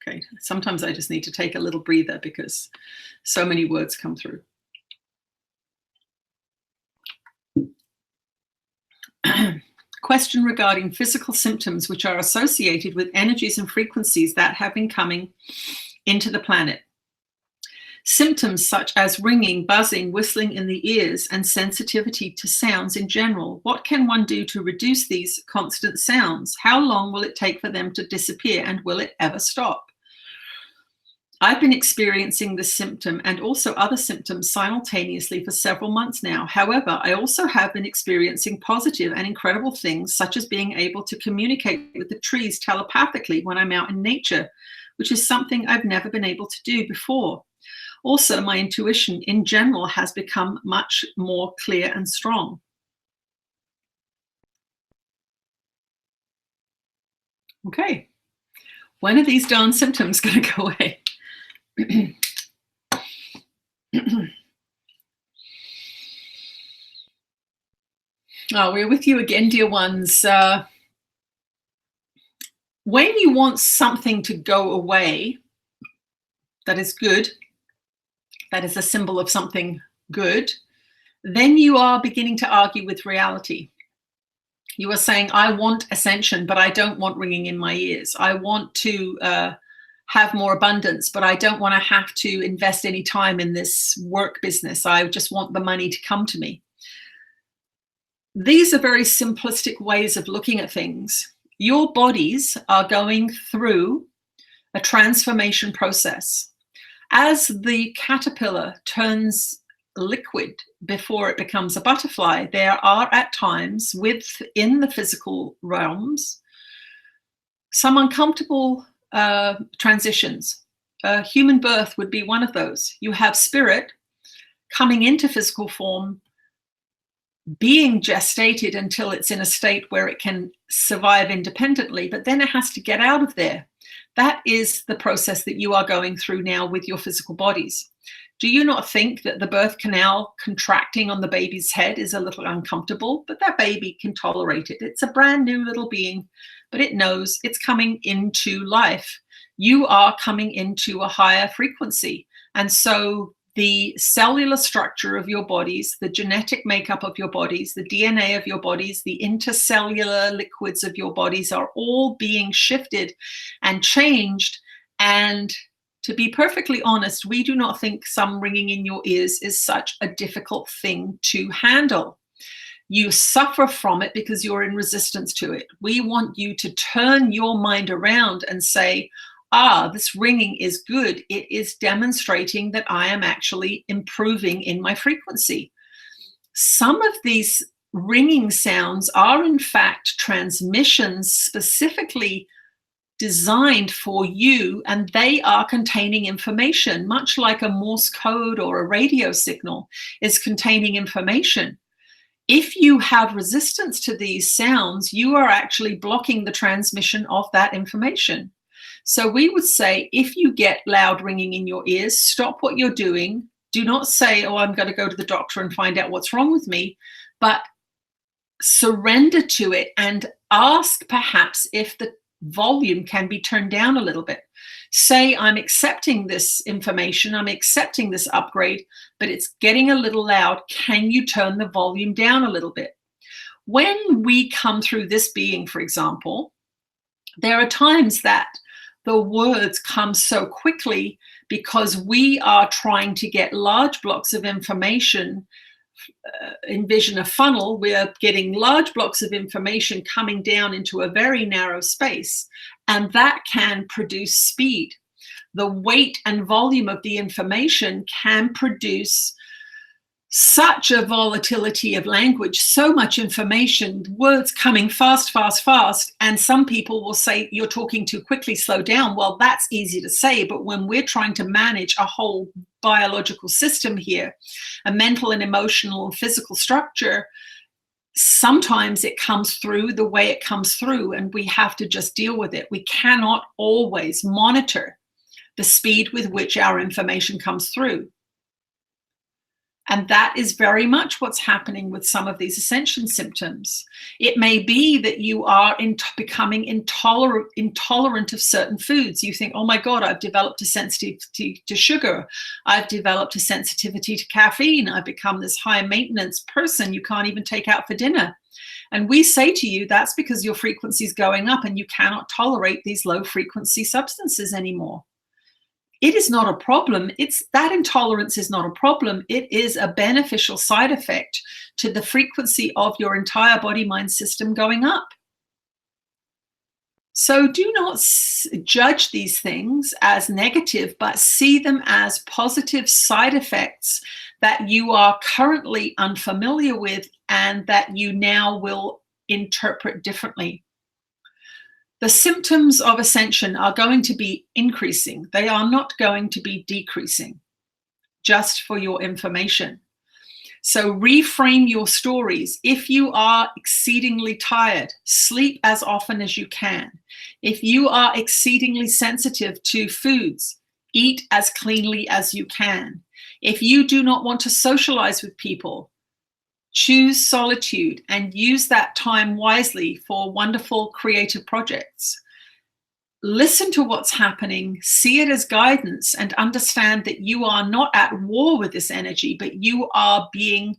Okay, sometimes I just need to take a little breather because so many words come through. Question regarding physical symptoms which are associated with energies and frequencies that have been coming into the planet. Symptoms such as ringing, buzzing, whistling in the ears, and sensitivity to sounds in general. What can one do to reduce these constant sounds? How long will it take for them to disappear, and will it ever stop? I've been experiencing this symptom and also other symptoms simultaneously for several months now. However, I also have been experiencing positive and incredible things, such as being able to communicate with the trees telepathically when I'm out in nature, which is something I've never been able to do before. Also, my intuition in general has become much more clear and strong. Okay, when are these darn symptoms going to go away? Oh, we're with you again, dear ones. When you want something to go away that is good, that is a symbol of something good, then you are beginning to argue with reality. You are saying, I want ascension, but I don't want ringing in my ears. I want to have more abundance, but I don't want to have to invest any time in this work business. I just want the money to come to me. These are very simplistic ways of looking at things. Your bodies are going through a transformation process. As the caterpillar turns liquid before it becomes a butterfly, there are at times within the physical realms some uncomfortable transitions. Human birth would be one of those. You have spirit coming into physical form, being gestated until it's in a state where it can survive independently, but then it has to get out of there. That is the process that you are going through now with your physical bodies. Do you not think that the birth canal contracting on the baby's head is a little uncomfortable? But that baby can tolerate it. It's a brand new little being, but it knows it's coming into life. You are coming into a higher frequency. And so the cellular structure of your bodies, the genetic makeup of your bodies, the DNA of your bodies, the intercellular liquids of your bodies are all being shifted and changed. And to be perfectly honest, we do not think some ringing in your ears is such a difficult thing to handle. You suffer from it because you're in resistance to it. We want you to turn your mind around and say, this ringing is good. It is demonstrating that I am actually improving in my frequency. Some of these ringing sounds are in fact transmissions specifically designed for you, and they are containing information, much like a Morse code or a radio signal is containing information. If you have resistance to these sounds, you are actually blocking the transmission of that information. So we would say, if you get loud ringing in your ears, stop what you're doing. Do not say, I'm going to go to the doctor and find out what's wrong with me, but surrender to it and ask perhaps if the volume can be turned down a little bit. Say, I'm accepting this information, I'm accepting this upgrade, but it's getting a little loud. Can you turn the volume down a little bit? When we come through this being, for example, there are times that the words come so quickly because we are trying to get large blocks of information. Envision a funnel. We're getting large blocks of information coming down into a very narrow space, and that can produce speed. The weight and volume of the information can produce such a volatility of language, so much information, words coming fast, fast, fast. And some people will say, you're talking too quickly, slow down. Well, that's easy to say. But when we're trying to manage a whole biological system here, a mental and emotional and physical structure, sometimes it comes through the way it comes through, and we have to just deal with it. We cannot always monitor the speed with which our information comes through. And that is very much what's happening with some of these ascension symptoms. It may be that you are becoming intolerant of certain foods. You think, oh my God, I've developed a sensitivity to sugar. I've developed a sensitivity to caffeine. I've become this high maintenance person you can't even take out for dinner. And we say to you, that's because your frequency is going up and you cannot tolerate these low frequency substances anymore. It is not a problem. That intolerance is not a problem. It is a beneficial side effect to the frequency of your entire body-mind system going up. So do not judge these things as negative, but see them as positive side effects that you are currently unfamiliar with and that you now will interpret differently. The symptoms of ascension are going to be increasing. They are not going to be decreasing, just for your information. So reframe your stories. If you are exceedingly tired, sleep as often as you can. If you are exceedingly sensitive to foods, eat as cleanly as you can. If you do not want to socialize with people, choose solitude and use that time wisely for wonderful creative projects. Listen to what's happening, see it as guidance, and understand that you are not at war with this energy, but you are being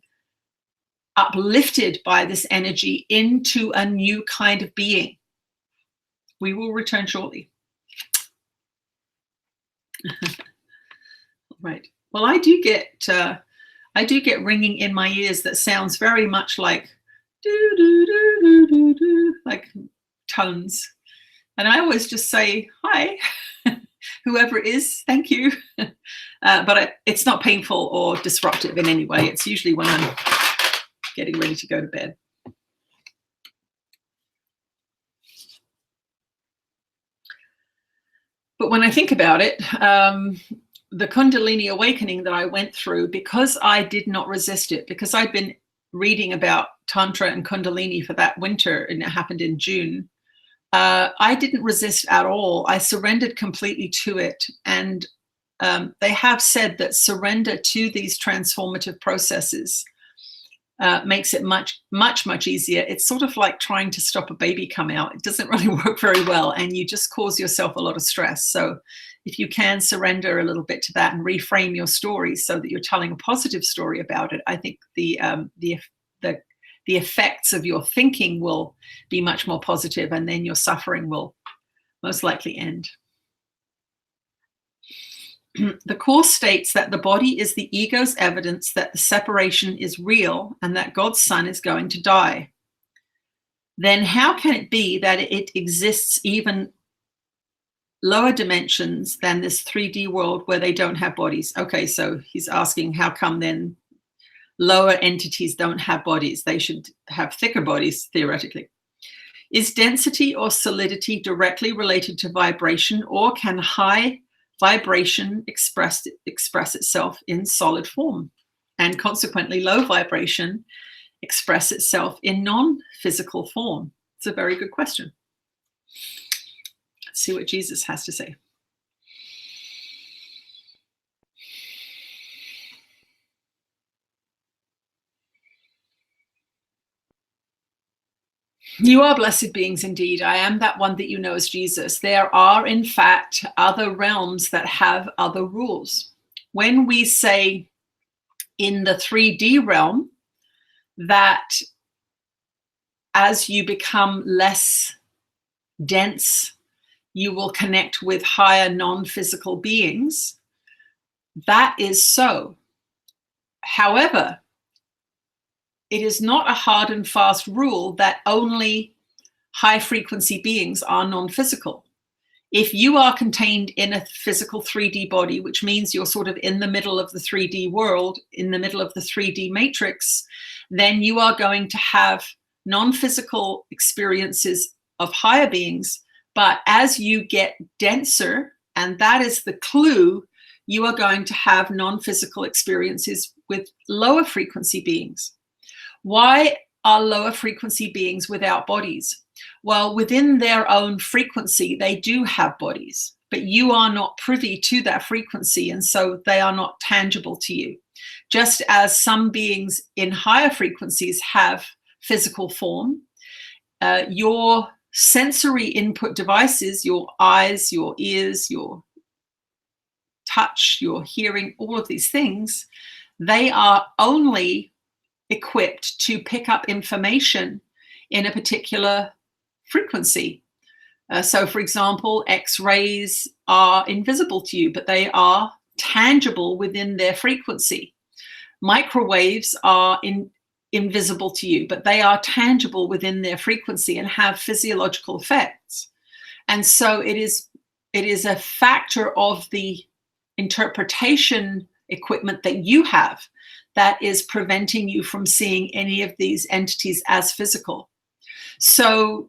uplifted by this energy into a new kind of being. We will return shortly. Right. Well, I do get ringing in my ears that sounds very much like do do do do do do, like tones, and I always just say hi, whoever it is, thank you. But it's not painful or disruptive in any way. It's usually when I'm getting ready to go to bed. But when I think about it, the Kundalini awakening that I went through, because I did not resist it, because I'd been reading about Tantra and Kundalini for that winter, and it happened in June, I didn't resist at all. I surrendered completely to it. And they have said that surrender to these transformative processes makes it much, much, much easier. It's sort of like trying to stop a baby come out. It doesn't really work very well, and you just cause yourself a lot of stress. So if you can surrender a little bit to that and reframe your story so that you're telling a positive story about it, I think the effects of your thinking will be much more positive, and then your suffering will most likely end. The Course states that the body is the ego's evidence that the separation is real and that God's Son is going to die. Then how can it be that it exists even lower dimensions than this 3D world where they don't have bodies? Okay, so he's asking how come then lower entities don't have bodies? They should have thicker bodies, theoretically. Is density or solidity directly related to vibration, or can high vibration express itself in solid form, and consequently low vibration express itself in non-physical form? It's a very good question. Let's see what Jesus has to say. You are blessed beings indeed. I am that one that you know as Jesus. There are, in fact, other realms that have other rules. When we say in the 3D realm that as you become less dense, you will connect with higher non-physical beings, that is so. However, it is not a hard and fast rule that only high frequency beings are non-physical. If you are contained in a physical 3D body, which means you're sort of in the middle of the 3D world, in the middle of the 3D matrix, then you are going to have non-physical experiences of higher beings. But as you get denser, and that is the clue, you are going to have non-physical experiences with lower frequency beings. Why are lower frequency beings without bodies? Well, within their own frequency, they do have bodies, but you are not privy to that frequency, and so they are not tangible to you. Just as some beings in higher frequencies have physical form, your sensory input devices, your eyes, your ears, your touch, your hearing, all of these things, they are only equipped to pick up information in a particular frequency. So for example, X-rays are invisible to you, but they are tangible within their frequency. Microwaves are invisible to you, but they are tangible within their frequency and have physiological effects. And so it is a factor of the interpretation equipment that you have that is preventing you from seeing any of these entities as physical. So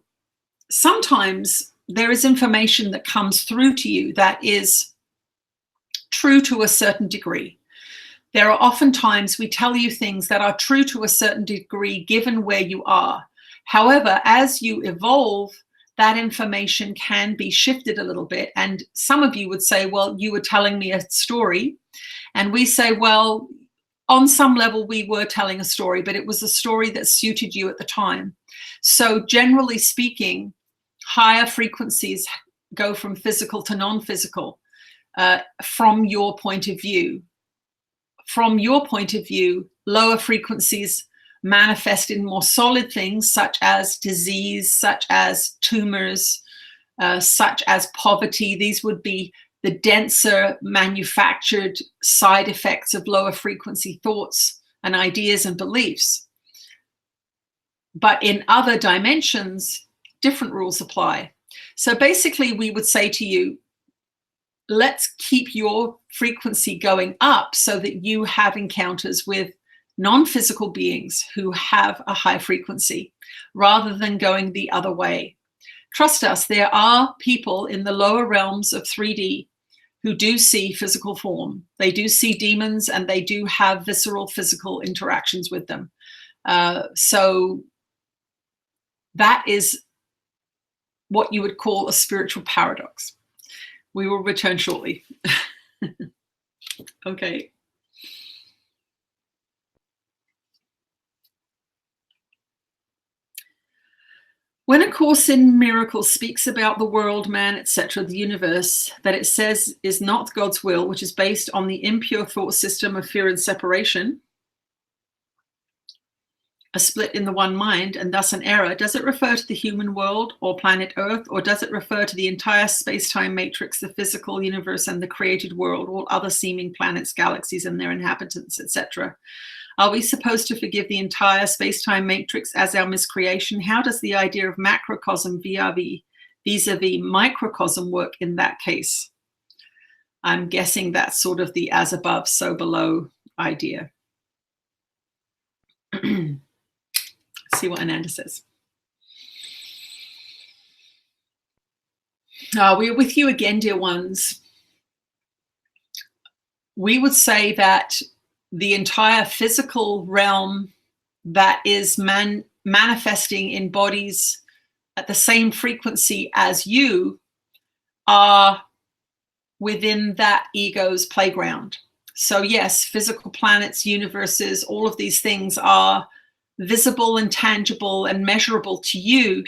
sometimes there is information that comes through to you that is true to a certain degree. There are often times we tell you things that are true to a certain degree given where you are. However, as you evolve, that information can be shifted a little bit. And some of you would say, well, you were telling me a story. And we say, well, on some level, we were telling a story, but it was a story that suited you at the time. So generally speaking, higher frequencies go from physical to non-physical from your point of view. From your point of view, lower frequencies manifest in more solid things such as disease, such as tumors, such as poverty. These would be the denser manufactured side effects of lower frequency thoughts and ideas and beliefs. But in other dimensions, different rules apply. So basically we would say to you, let's keep your frequency going up so that you have encounters with non-physical beings who have a high frequency rather than going the other way. Trust us, there are people in the lower realms of 3D who do see physical form. They do see demons and they do have visceral physical interactions with them. So that is what you would call a spiritual paradox. We will return shortly. Okay. When A Course in Miracles speaks about the world, man, etc., the universe, that it says is not God's will, which is based on the impure thought system of fear and separation, a split in the one mind, and thus an error, does it refer to the human world or planet Earth, or does it refer to the entire space-time matrix, the physical universe and the created world, all other seeming planets, galaxies and their inhabitants, etc.? Are we supposed to forgive the entire space-time matrix as our miscreation? How does the idea of macrocosm vis-a-vis microcosm work in that case? I'm guessing that's sort of the as above, so below idea. See what Ananda says. We're with you again, dear ones. We would say that the entire physical realm that is manifesting in bodies at the same frequency as you are within that ego's playground. So yes, physical planets, universes, all of these things are visible and tangible and measurable to you.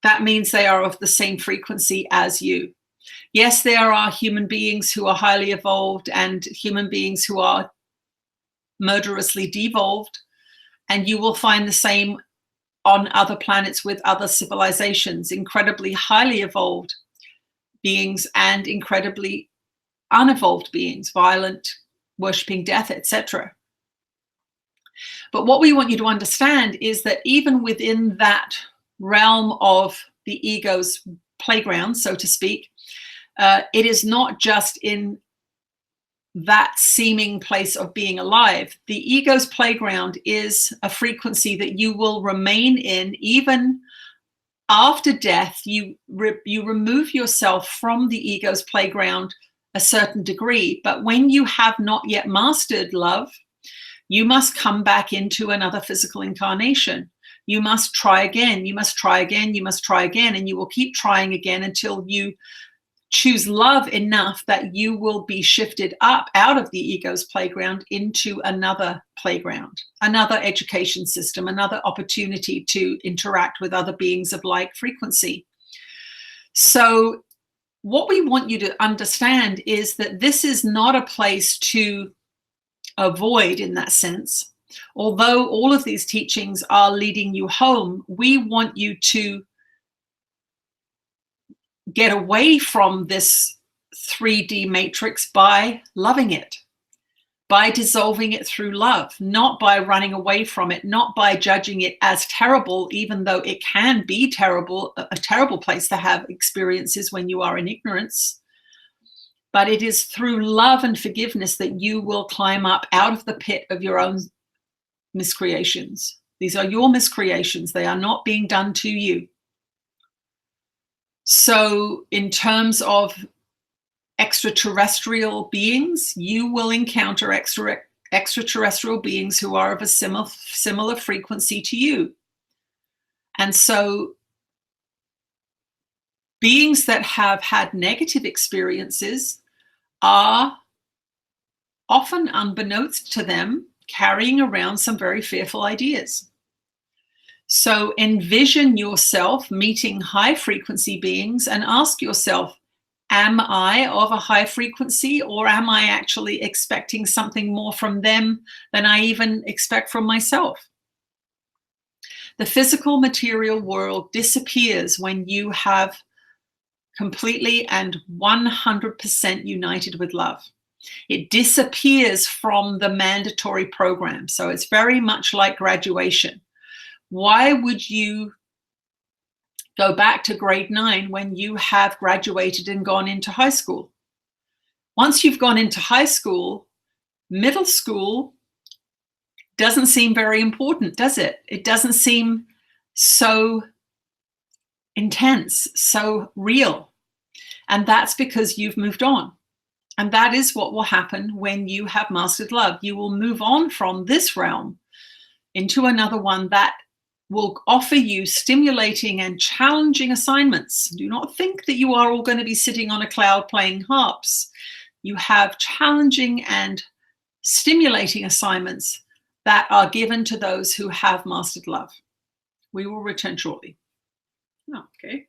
That means they are of the same frequency as you. Yes, there are human beings who are highly evolved and human beings who are murderously devolved, and you will find the same on other planets with other civilizations, incredibly highly evolved beings and incredibly unevolved beings, violent, worshipping death, etc. But what we want you to understand is that even within that realm of the ego's playground, so to speak, it is not just in that seeming place of being alive. The ego's playground is a frequency that you will remain in even after death. You remove yourself from the ego's playground a certain degree, but when you have not yet mastered love, you must come back into another physical incarnation. You must try again, you must try again, you must try again, and you will keep trying again until you choose love enough that you will be shifted up out of the ego's playground into another playground, another education system, another opportunity to interact with other beings of like frequency. So what we want you to understand is that this is not a place to avoid in that sense. Although all of these teachings are leading you home, we want you to get away from this 3D matrix by loving it, by dissolving it through love, not by running away from it, not by judging it as terrible, even though it can be terrible, a terrible place to have experiences when you are in ignorance. But it is through love and forgiveness that you will climb up out of the pit of your own miscreations. These are your miscreations. They are not being done to you. So in terms of extraterrestrial beings, you will encounter extraterrestrial beings who are of a similar frequency to you. And so beings that have had negative experiences are often, unbeknownst to them, carrying around some very fearful ideas. So envision yourself meeting high frequency beings and ask yourself, am I of a high frequency, or am I actually expecting something more from them than I even expect from myself? The physical material world disappears when you have completely and 100% united with love. It disappears from the mandatory program. So it's very much like graduation. Why would you go back to grade 9 when you have graduated and gone into high school? Once you've gone into high school, middle school doesn't seem very important, does it? It doesn't seem so intense, so real. And that's because you've moved on. And that is what will happen when you have mastered love. You will move on from this realm into another one that will offer you stimulating and challenging assignments. Do not think that you are all going to be sitting on a cloud playing harps. You have challenging and stimulating assignments that are given to those who have mastered love. We will return shortly. Okay.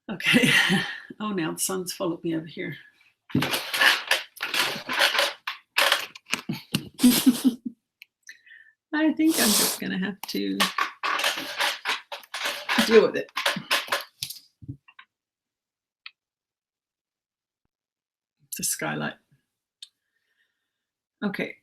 Okay. Oh, now the sun's followed me over here. I think I'm just going to have to deal with it. It's a skylight. Okay.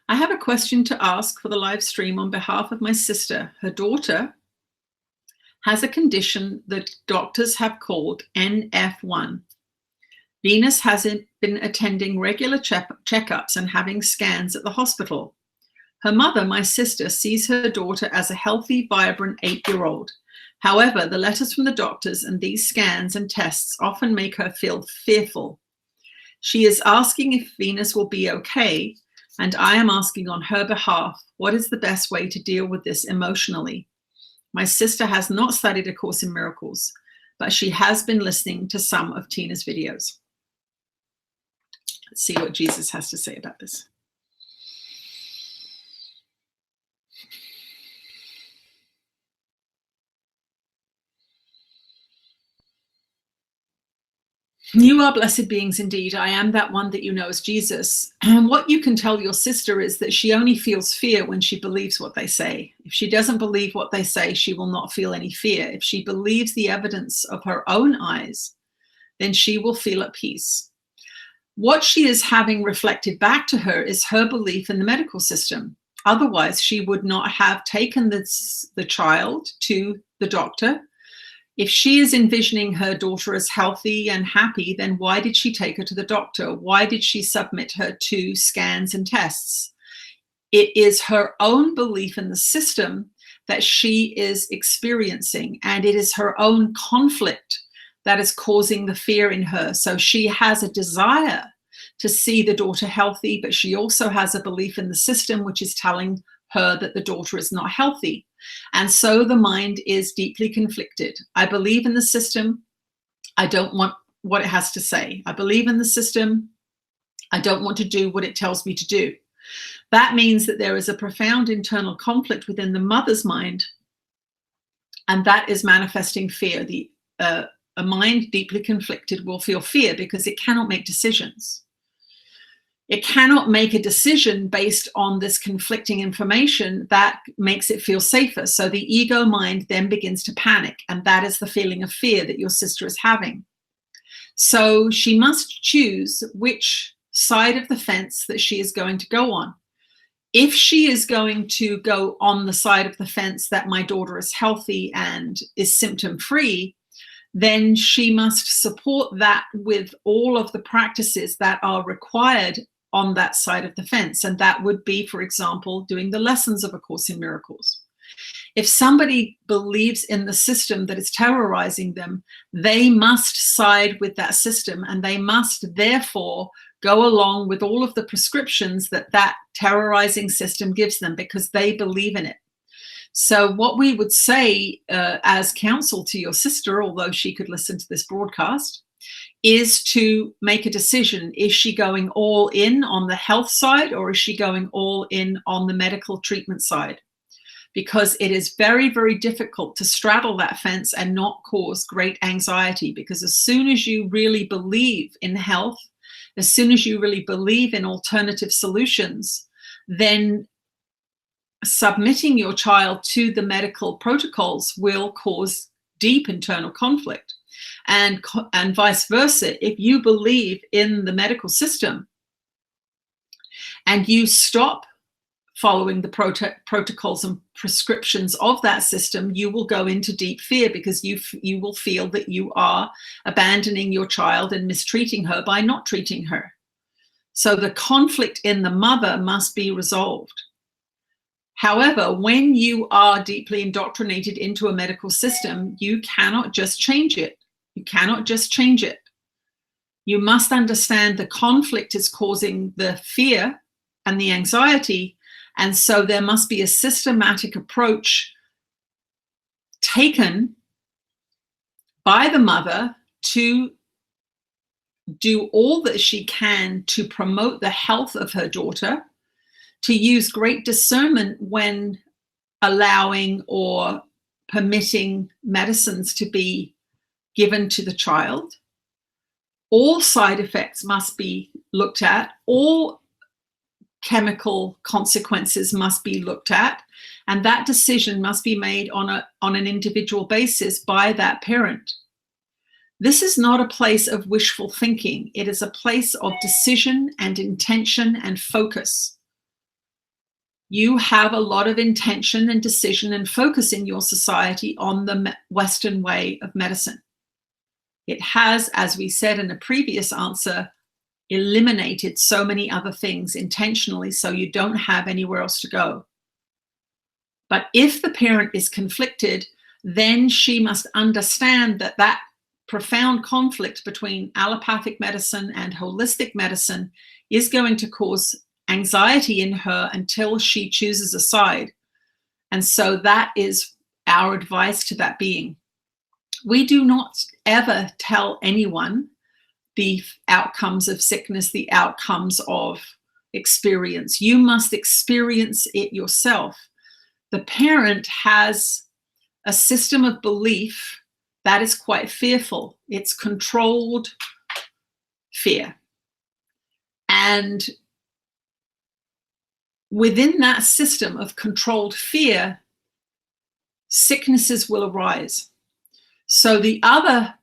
I have a question to ask for the live stream on behalf of my sister. Her daughter has a condition that doctors have called NF1. Venus hasn't been attending regular checkups and having scans at the hospital. Her mother, my sister, sees her daughter as a healthy, vibrant 8-year-old. However, the letters from the doctors and these scans and tests often make her feel fearful. She is asking if Venus will be okay, and I am asking on her behalf, what is the best way to deal with this emotionally? My sister has not studied A Course in Miracles, but she has been listening to some of Tina's videos. Let's see what Jesus has to say about this. You are blessed beings indeed. I am that one that you know as Jesus. And what you can tell your sister is that she only feels fear when she believes what they say. If she doesn't believe what they say, she will not feel any fear. If she believes the evidence of her own eyes, then she will feel at peace. What she is having reflected back to her is her belief in the medical system. Otherwise, she would not have taken the child to the doctor. If she is envisioning her daughter as healthy and happy, then why did she take her to the doctor? Why did she submit her to scans and tests? It is her own belief in the system that she is experiencing, and it is her own conflict that is causing the fear in her. So she has a desire to see the daughter healthy, but she also has a belief in the system, which is telling her that the daughter is not healthy. And so the mind is deeply conflicted. I believe in the system. I don't want what it has to say. I believe in the system. I don't want to do what it tells me to do. That means that there is a profound internal conflict within the mother's mind, and that is manifesting fear. A mind deeply conflicted will feel fear because it cannot make decisions. It cannot make a decision based on this conflicting information that makes it feel safer. So the ego mind then begins to panic, and that is the feeling of fear that your sister is having. So she must choose which side of the fence that she is going to go on. If she is going to go on the side of the fence that my daughter is healthy and is symptom-free, then she must support that with all of the practices that are required on that side of the fence. And that would be, for example, doing the lessons of A Course in Miracles. If somebody believes in the system that is terrorizing them, they must side with that system, and they must therefore go along with all of the prescriptions that that terrorizing system gives them because they believe in it. So what we would say as counsel to your sister, although she could listen to this broadcast, is to make a decision. Is she going all in on the health side, or is she going all in on the medical treatment side? Because it is very, very difficult to straddle that fence and not cause great anxiety, because as soon as you really believe in health, as soon as you really believe in alternative solutions, then submitting your child to the medical protocols will cause deep internal conflict. And vice versa, if you believe in the medical system and you stop following the protocols and prescriptions of that system, you will go into deep fear because you will feel that you are abandoning your child and mistreating her by not treating her. So the conflict in the mother must be resolved. However, when you are deeply indoctrinated into a medical system, you cannot just change it. You cannot just change it. You must understand the conflict is causing the fear and the anxiety, and so there must be a systematic approach taken by the mother to do all that she can to promote the health of her daughter, to use great discernment when allowing or permitting medicines to be given to the child. All side effects must be looked at. All chemical consequences must be looked at. And that decision must be made on an individual basis by that parent. This is not a place of wishful thinking. It is a place of decision and intention and focus. You have a lot of intention and decision and focus in your society on the Western way of medicine. It has, as we said in a previous answer, eliminated so many other things intentionally so you don't have anywhere else to go. But if the parent is conflicted, then she must understand that that profound conflict between allopathic medicine and holistic medicine is going to cause anxiety in her until she chooses a side. And so that is our advice to that being. We do not ever tell anyone the outcomes of sickness, the outcomes of experience. You must experience it yourself. The parent has a system of belief that is quite fearful. It's controlled fear. And within that system of controlled fear, sicknesses will arise. So the other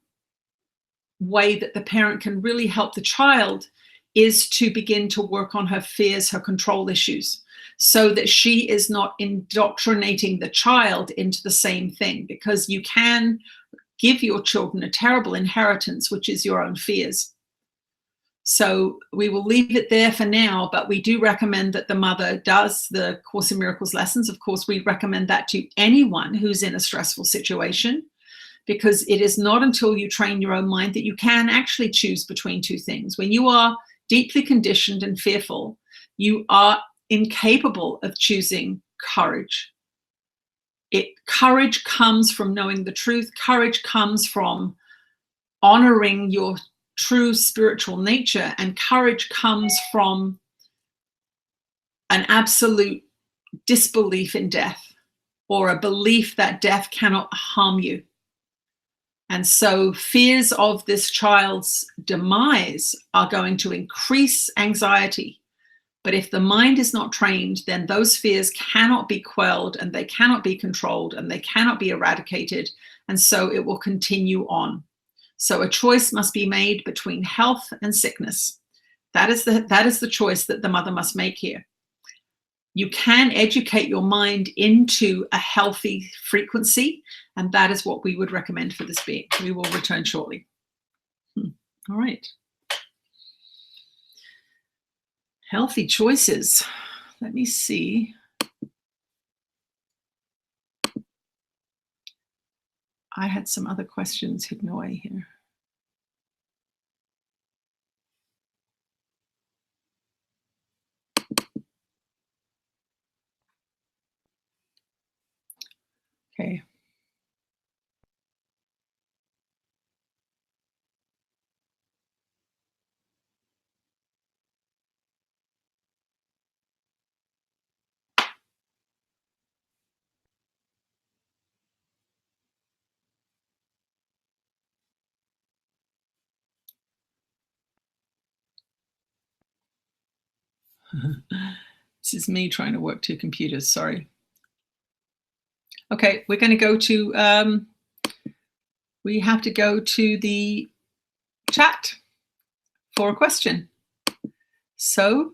way that the parent can really help the child is to begin to work on her fears, her control issues, so that she is not indoctrinating the child into the same thing, because you can give your children a terrible inheritance, which is your own fears. So we will leave it there for now, but we do recommend that the mother does the Course in Miracles lessons. Of course, we recommend that to anyone who's in a stressful situation, because it is not until you train your own mind that you can actually choose between two things. When you are deeply conditioned and fearful, you are incapable of choosing courage. Courage comes from knowing the truth. Courage comes from honoring your true spiritual nature, and courage comes from an absolute disbelief in death, or a belief that death cannot harm you. And so fears of this child's demise are going to increase anxiety. But if the mind is not trained, then those fears cannot be quelled, and they cannot be controlled, and they cannot be eradicated. And so it will continue on. So a choice must be made between health and sickness. That is the choice that the mother must make here. You can educate your mind into a healthy frequency, and that is what we would recommend for this being. We will return shortly. All right. Healthy choices. Let me see. I had some other questions hidden away here. Okay. This is me trying to work two computers, sorry. Okay, we're going to go to, we have to go to the chat for a question. So,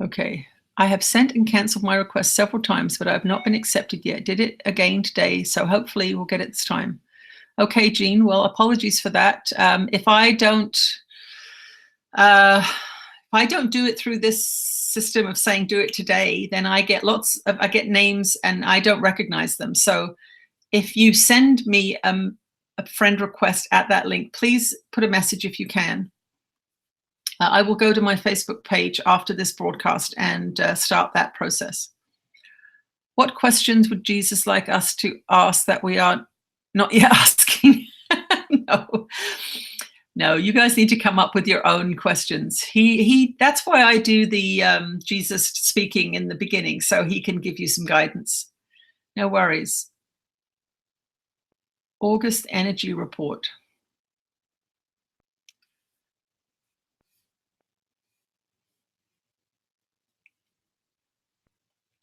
okay, I have sent and cancelled my request several times, but I have not been accepted yet. Did it again today, so hopefully we'll get it this time. Okay, Jean, well, apologies for that. If I don't If I don't do it through this system of saying do it today, then I get names and I don't recognize them. So if you send me a friend request at that link, please put a message if you can. I will go to my Facebook page after this broadcast and start that process. What questions would Jesus like us to ask that we are not yet asking? No, you guys need to come up with your own questions. That's why I do the Jesus speaking in the beginning, so he can give you some guidance. No worries. August energy report.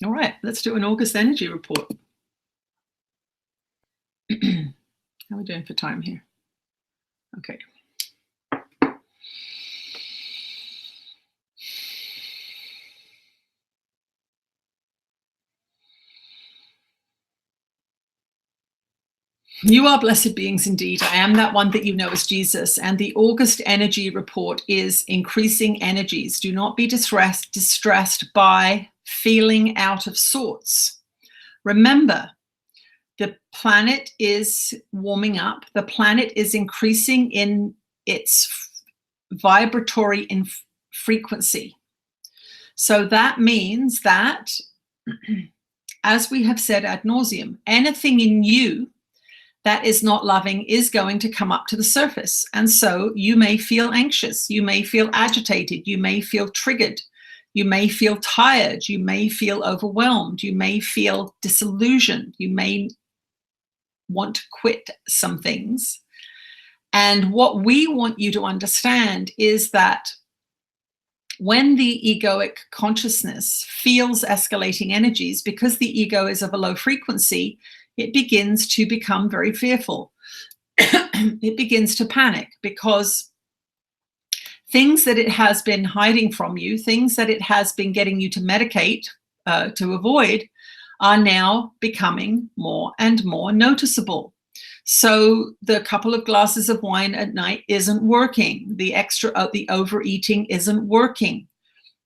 All right, let's do an August energy report. How are we doing for time here? Okay. You are blessed beings indeed. I am that one that you know as Jesus. And the August energy report is increasing energies. Do not be distressed by feeling out of sorts. Remember, the planet is warming up. The planet is increasing in its vibratory frequency. So that means that, as we have said ad nauseum, anything in you that is not loving is going to come up to the surface. And so you may feel anxious, you may feel agitated, you may feel triggered, you may feel tired, you may feel overwhelmed, you may feel disillusioned, you may want to quit some things. And what we want you to understand is that when the egoic consciousness feels escalating energies, because the ego is of a low frequency, it begins to become very fearful. It begins to panic because things that it has been hiding from you, things that it has been getting you to medicate to avoid, are now becoming more and more noticeable. So the couple of glasses of wine at night isn't working. The overeating isn't working.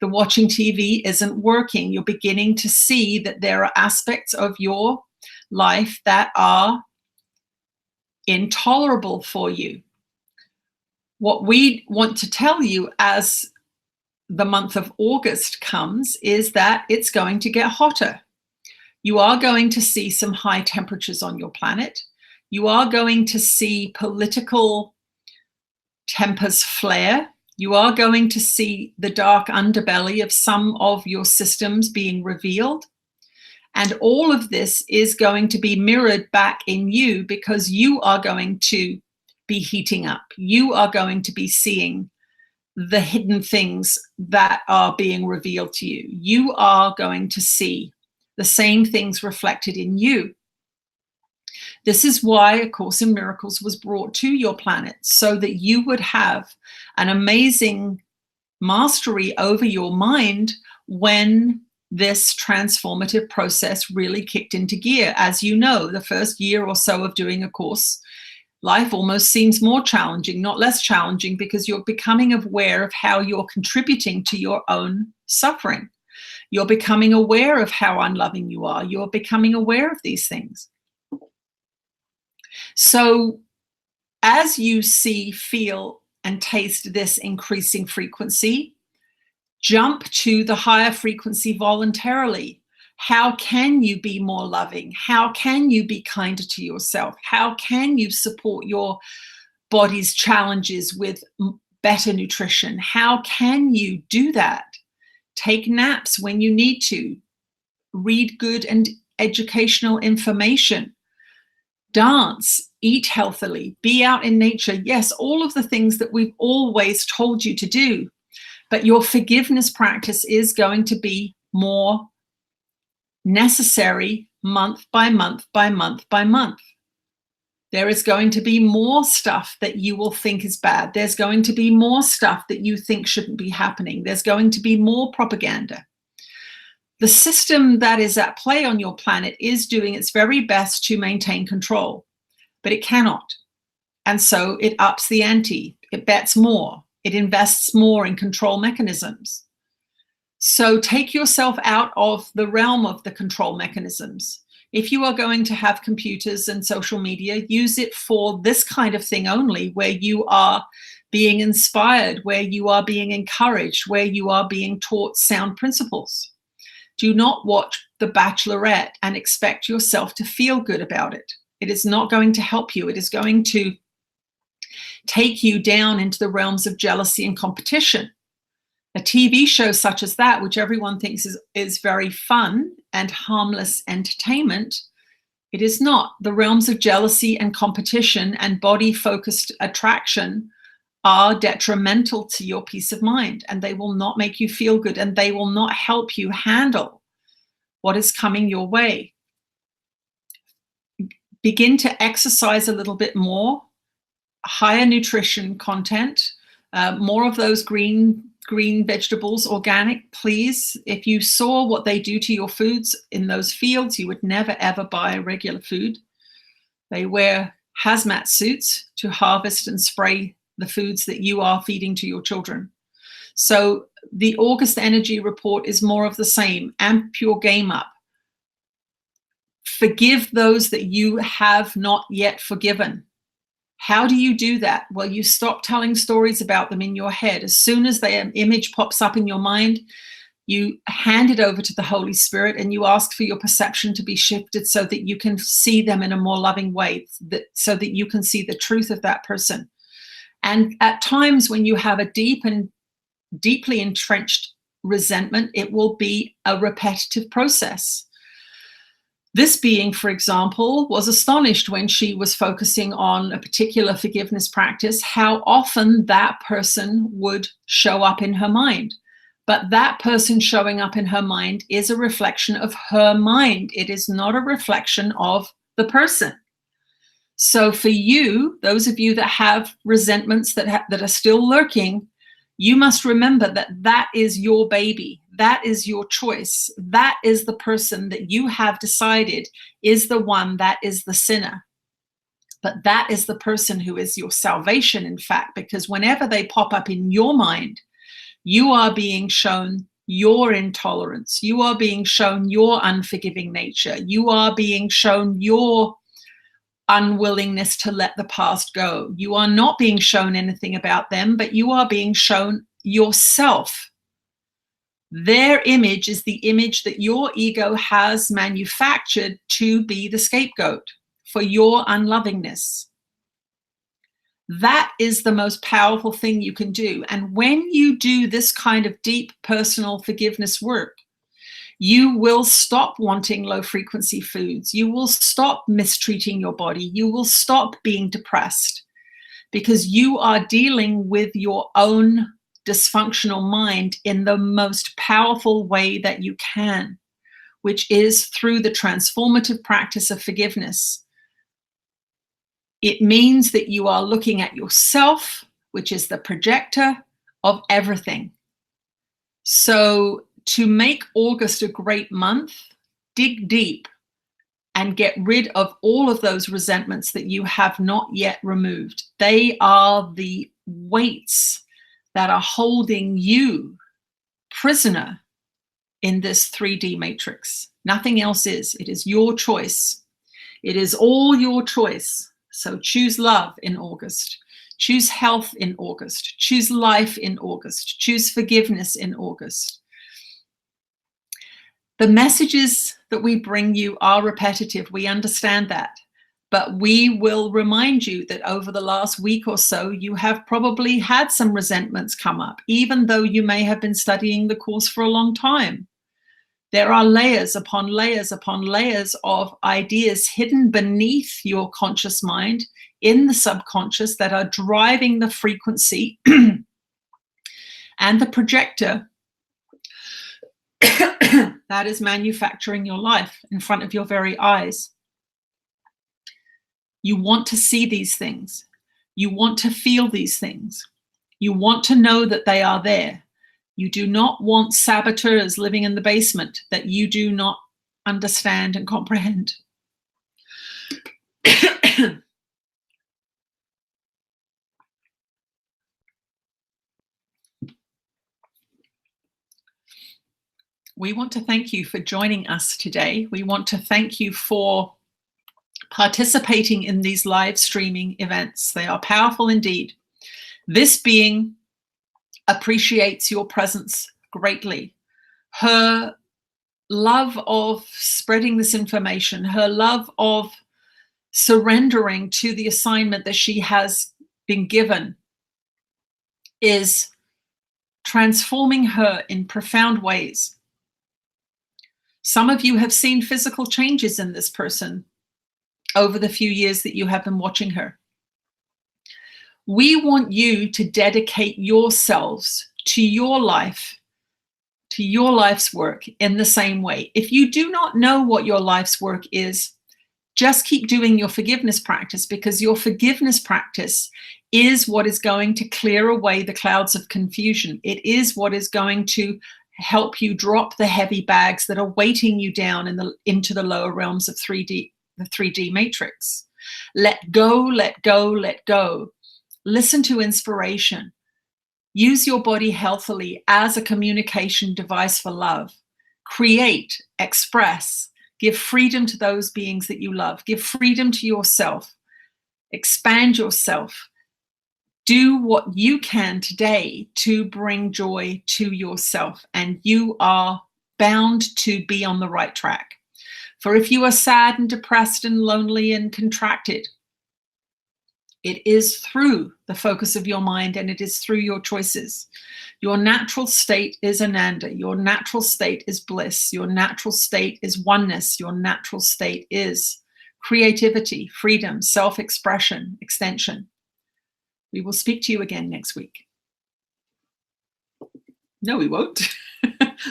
The watching TV isn't working. You're beginning to see that there are aspects of your life that are intolerable for you. What we want to tell you as the month of August comes is that it's going to get hotter. You are going to see some high temperatures on your planet. You are going to see political tempers flare. You are going to see the dark underbelly of some of your systems being revealed. And all of this is going to be mirrored back in you because you are going to be heating up. You are going to be seeing the hidden things that are being revealed to you. You are going to see the same things reflected in you. This is why A Course in Miracles was brought to your planet, so that you would have an amazing mastery over your mind when this transformative process really kicked into gear. As you know, the first year or so of doing a course, life almost seems more challenging, not less challenging, because you're becoming aware of how you're contributing to your own suffering. You're becoming aware of how unloving you are. You're becoming aware of these things. So as you see, feel, and taste this increasing frequency, jump to the higher frequency voluntarily. How can you be more loving? How can you be kinder to yourself? How can you support your body's challenges with better nutrition? How can you do that? Take naps when you need to. Read good and educational information. Dance, eat healthily, be out in nature. Yes, all of the things that we've always told you to do. But your forgiveness practice is going to be more necessary month by month by month by month. There is going to be more stuff that you will think is bad. There's going to be more stuff that you think shouldn't be happening. There's going to be more propaganda. The system that is at play on your planet is doing its very best to maintain control, but it cannot. And so it ups the ante. It bets more. It invests more in control mechanisms. So take yourself out of the realm of the control mechanisms. If you are going to have computers and social media, use it for this kind of thing only, where you are being inspired, where you are being encouraged, where you are being taught sound principles. Do not watch The Bachelorette and expect yourself to feel good about it. It is not going to help you. It is going to take you down into the realms of jealousy and competition. A TV show such as that, which everyone thinks is very fun and harmless entertainment, it is not. The realms of jealousy and competition and body-focused attraction are detrimental to your peace of mind, and they will not make you feel good, and they will not help you handle what is coming your way. Begin to exercise a little bit more, higher nutrition content, more of those green vegetables, organic, please. If you saw what they do to your foods in those fields, you would never, ever buy regular food. They wear hazmat suits to harvest and spray the foods that you are feeding to your children. So the August energy report is more of the same. Amp your game up. Forgive those that you have not yet forgiven. How do you do that? Well, you stop telling stories about them in your head. As soon as the image pops up in your mind, you hand it over to the Holy Spirit and you ask for your perception to be shifted so that you can see them in a more loving way, so that you can see the truth of that person. And at times when you have a deep and deeply entrenched resentment, it will be a repetitive process. This being, for example, was astonished when she was focusing on a particular forgiveness practice, how often that person would show up in her mind. But that person showing up in her mind is a reflection of her mind. It is not a reflection of the person. So for you, those of you that have resentments that are still lurking, you must remember that that is your baby. That is your choice. That is the person that you have decided is the one that is the sinner. But that is the person who is your salvation, in fact, because whenever they pop up in your mind, you are being shown your intolerance. You are being shown your unforgiving nature. You are being shown your unwillingness to let the past go. You are not being shown anything about them, but you are being shown yourself. Their image is the image that your ego has manufactured to be the scapegoat for your unlovingness. That is the most powerful thing you can do. And when you do this kind of deep personal forgiveness work, you will stop wanting low frequency foods. You will stop mistreating your body. You will stop being depressed because you are dealing with your own dysfunctional mind in the most powerful way that you can, which is through the transformative practice of forgiveness. It means that you are looking at yourself, which is the projector of everything. So to make August a great month, dig deep and get rid of all of those resentments that you have not yet removed. They are the weights that are holding you prisoner in this 3D matrix. Nothing else is. It is your choice. It is all your choice. So choose love in August. Choose health in August. Choose life in August. Choose forgiveness in August. The messages that we bring you are repetitive. We understand that. But we will remind you that over the last week or so, you have probably had some resentments come up, even though you may have been studying the course for a long time. There are layers upon layers upon layers of ideas hidden beneath your conscious mind in the subconscious that are driving the frequency and the projector that is manufacturing your life in front of your very eyes. You want to see these things. You want to feel these things. You want to know that they are there. You do not want saboteurs living in the basement that you do not understand and comprehend. We want to thank you for joining us today. We want to thank you for participating in these live streaming events. They are powerful indeed. This being appreciates your presence greatly. Her love of spreading this information, her love of surrendering to the assignment that she has been given is transforming her in profound ways. Some of you have seen physical changes in this person over the few years that you have been watching her. We want you to dedicate yourselves to your life, to your life's work in the same way. If you do not know what your life's work is, just keep doing your forgiveness practice, because your forgiveness practice is what is going to clear away the clouds of confusion. It is what is going to help you drop the heavy bags that are weighting you down into the lower realms of 3D, the 3D matrix. Let go, let go, let go. Listen to inspiration. Use your body healthily as a communication device for love. Create, express, give freedom to those beings that you love. Give freedom to yourself. Expand yourself. Do what you can today to bring joy to yourself, and you are bound to be on the right track. For if you are sad and depressed and lonely and contracted, it is through the focus of your mind, and it is through your choices. Your natural state is Ananda. Your natural state is bliss. Your natural state is oneness. Your natural state is creativity, freedom, self-expression, extension. We will speak to you again next week. No, we won't.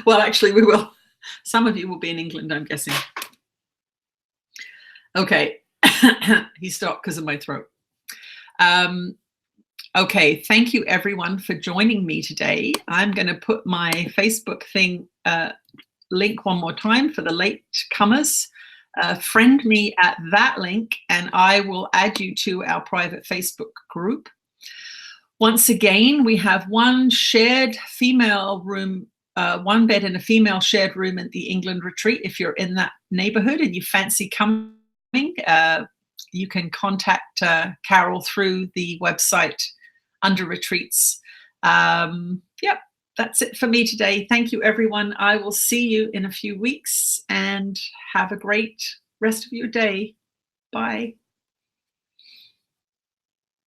Well, actually, we will. Some of you will be in England, I'm guessing. Okay. He stopped because of my throat. Okay, thank you everyone for joining me today. I'm going to put my Facebook thing link one more time for the late comers. Friend me at that link and I will add you to our private Facebook group. Once again, we have one shared female room, one bed in a female shared room at the England retreat. If you're in that neighborhood and you fancy coming, you can contact Carol through the website under retreats. Yep, that's it for me today. Thank you, everyone. I will see you in a few weeks and have a great rest of your day. Bye.